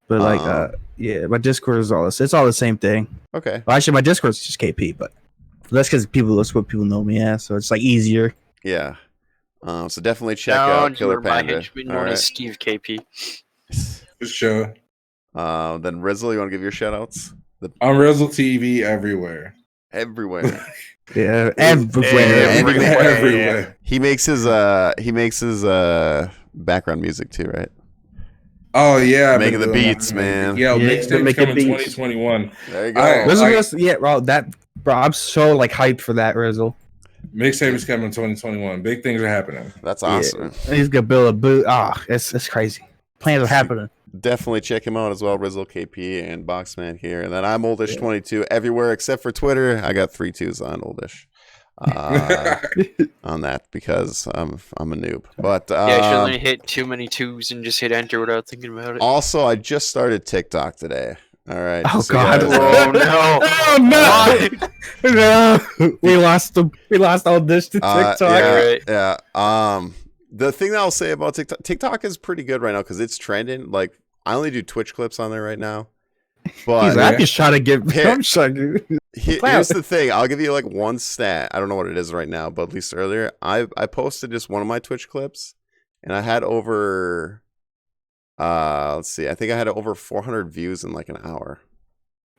but like yeah, my Discord is it's all the same thing. Okay. Well, actually, my Discord is just KP, but that's because that's what people know me as. So it's like easier. Yeah. So definitely check out Killer my Panda. henchman All known right. as Steve KP. For sure. Then Rizzle, you want to give your shout outs? On Rizzle TV everywhere. Everywhere. Yeah, everywhere. Everywhere. He makes his background music too, right? Oh yeah, I've Making been the doing beats, that. man. Yeah, Yeah, mixtape's making coming beats. 2021. There you go. I- Rizzle, yeah, bro, bro, I'm so like hyped for that Rizzle. Mixtape is coming 2021. Big things are happening. That's awesome. Yeah. He's gonna build a boot. It's crazy. Plans are happening. Definitely check him out as well, Rizzle KP and Boxman here. And then I'm Oldish22 everywhere except for Twitter. I got 3 2s on Oldish. On that because I'm a noob. But Yeah, I should only hit too many twos and just hit enter without thinking about it. also I just started TikTok today. All right. Oh, just so you God. guys know. Oh no! Oh no! No, we lost them. We lost all this to TikTok. Yeah. The thing that I'll say about TikTok is pretty good right now because it's trending. Like I only do Twitch clips on there right now. But He's like, I'm just trying to get. Here- I'm trying to. here's the thing. I'll give you like one stat. I don't know what it is right now, but at least earlier, I posted just one of my Twitch clips, and I had over, let's see, I think I had over 400 views in like an hour.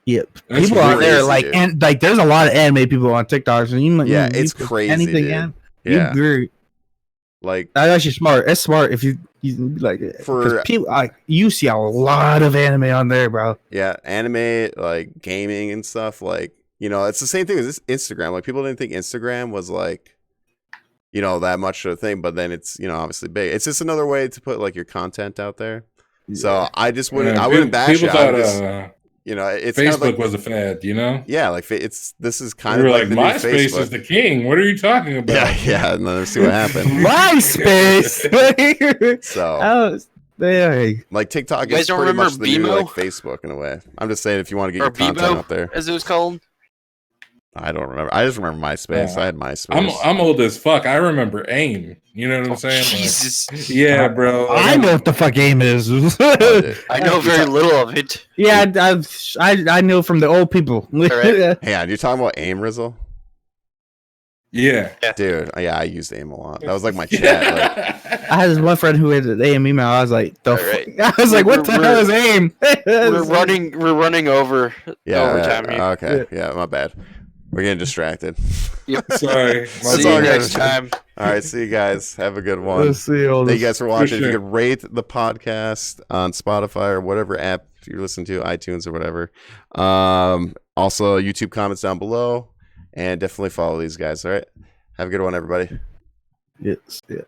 Yep. That's People out there crazy, like dude. and like there's a lot of anime people on TikTok. So Yeah, you it's put crazy, Anything dude. in, Yeah, you're like that's actually smart. It's smart if you like For- because people like you see a lot of anime on there, bro. yeah, anime, like gaming and stuff. Like it's the same thing as this Instagram. Like people didn't think Instagram was like, that much of a thing, but then it's obviously big. It's just another way to put like your content out there. So I just wouldn't. I wouldn't bash people it. I thought would just, you know, it's Facebook kind of like, was a fad, you know? yeah, like this is kind We of were like the MySpace new Facebook. is the king. What are you talking about? Yeah, and then let's see what happened. MySpace. So, Hey. like TikTok You guys is don't pretty remember much the new Bebo? like Facebook in a way. I'm just saying if you want to get Or your content Bebo, out there. as it was called. I don't remember. I just remember MySpace. Yeah. I had MySpace. I'm old as fuck. I remember AIM. You know what I'm saying? Like, Jesus. yeah, bro. I know what the fuck game is. Oh, dude. I know very little of it. Yeah, I know from the old people. right. Hey, on, you're talking about AIM, Rizzle? Yeah. Dude, yeah, I used AIM a lot. That was like my chat. Like, I had this one friend who had an AIM email. I was like, Right. I was like, what the hell is AIM? We're running over overtime here. Okay. Yeah, my bad. We're getting distracted. Sorry. See all you good. next time. All right, see you guys. Have a good one. Let's see all Thank you this. guys for watching. If sure. you could rate the podcast on Spotify or whatever app you're listening to, iTunes or whatever. Also, YouTube comments down below. And definitely follow these guys. All right. Have a good one, everybody. Yes. Yeah.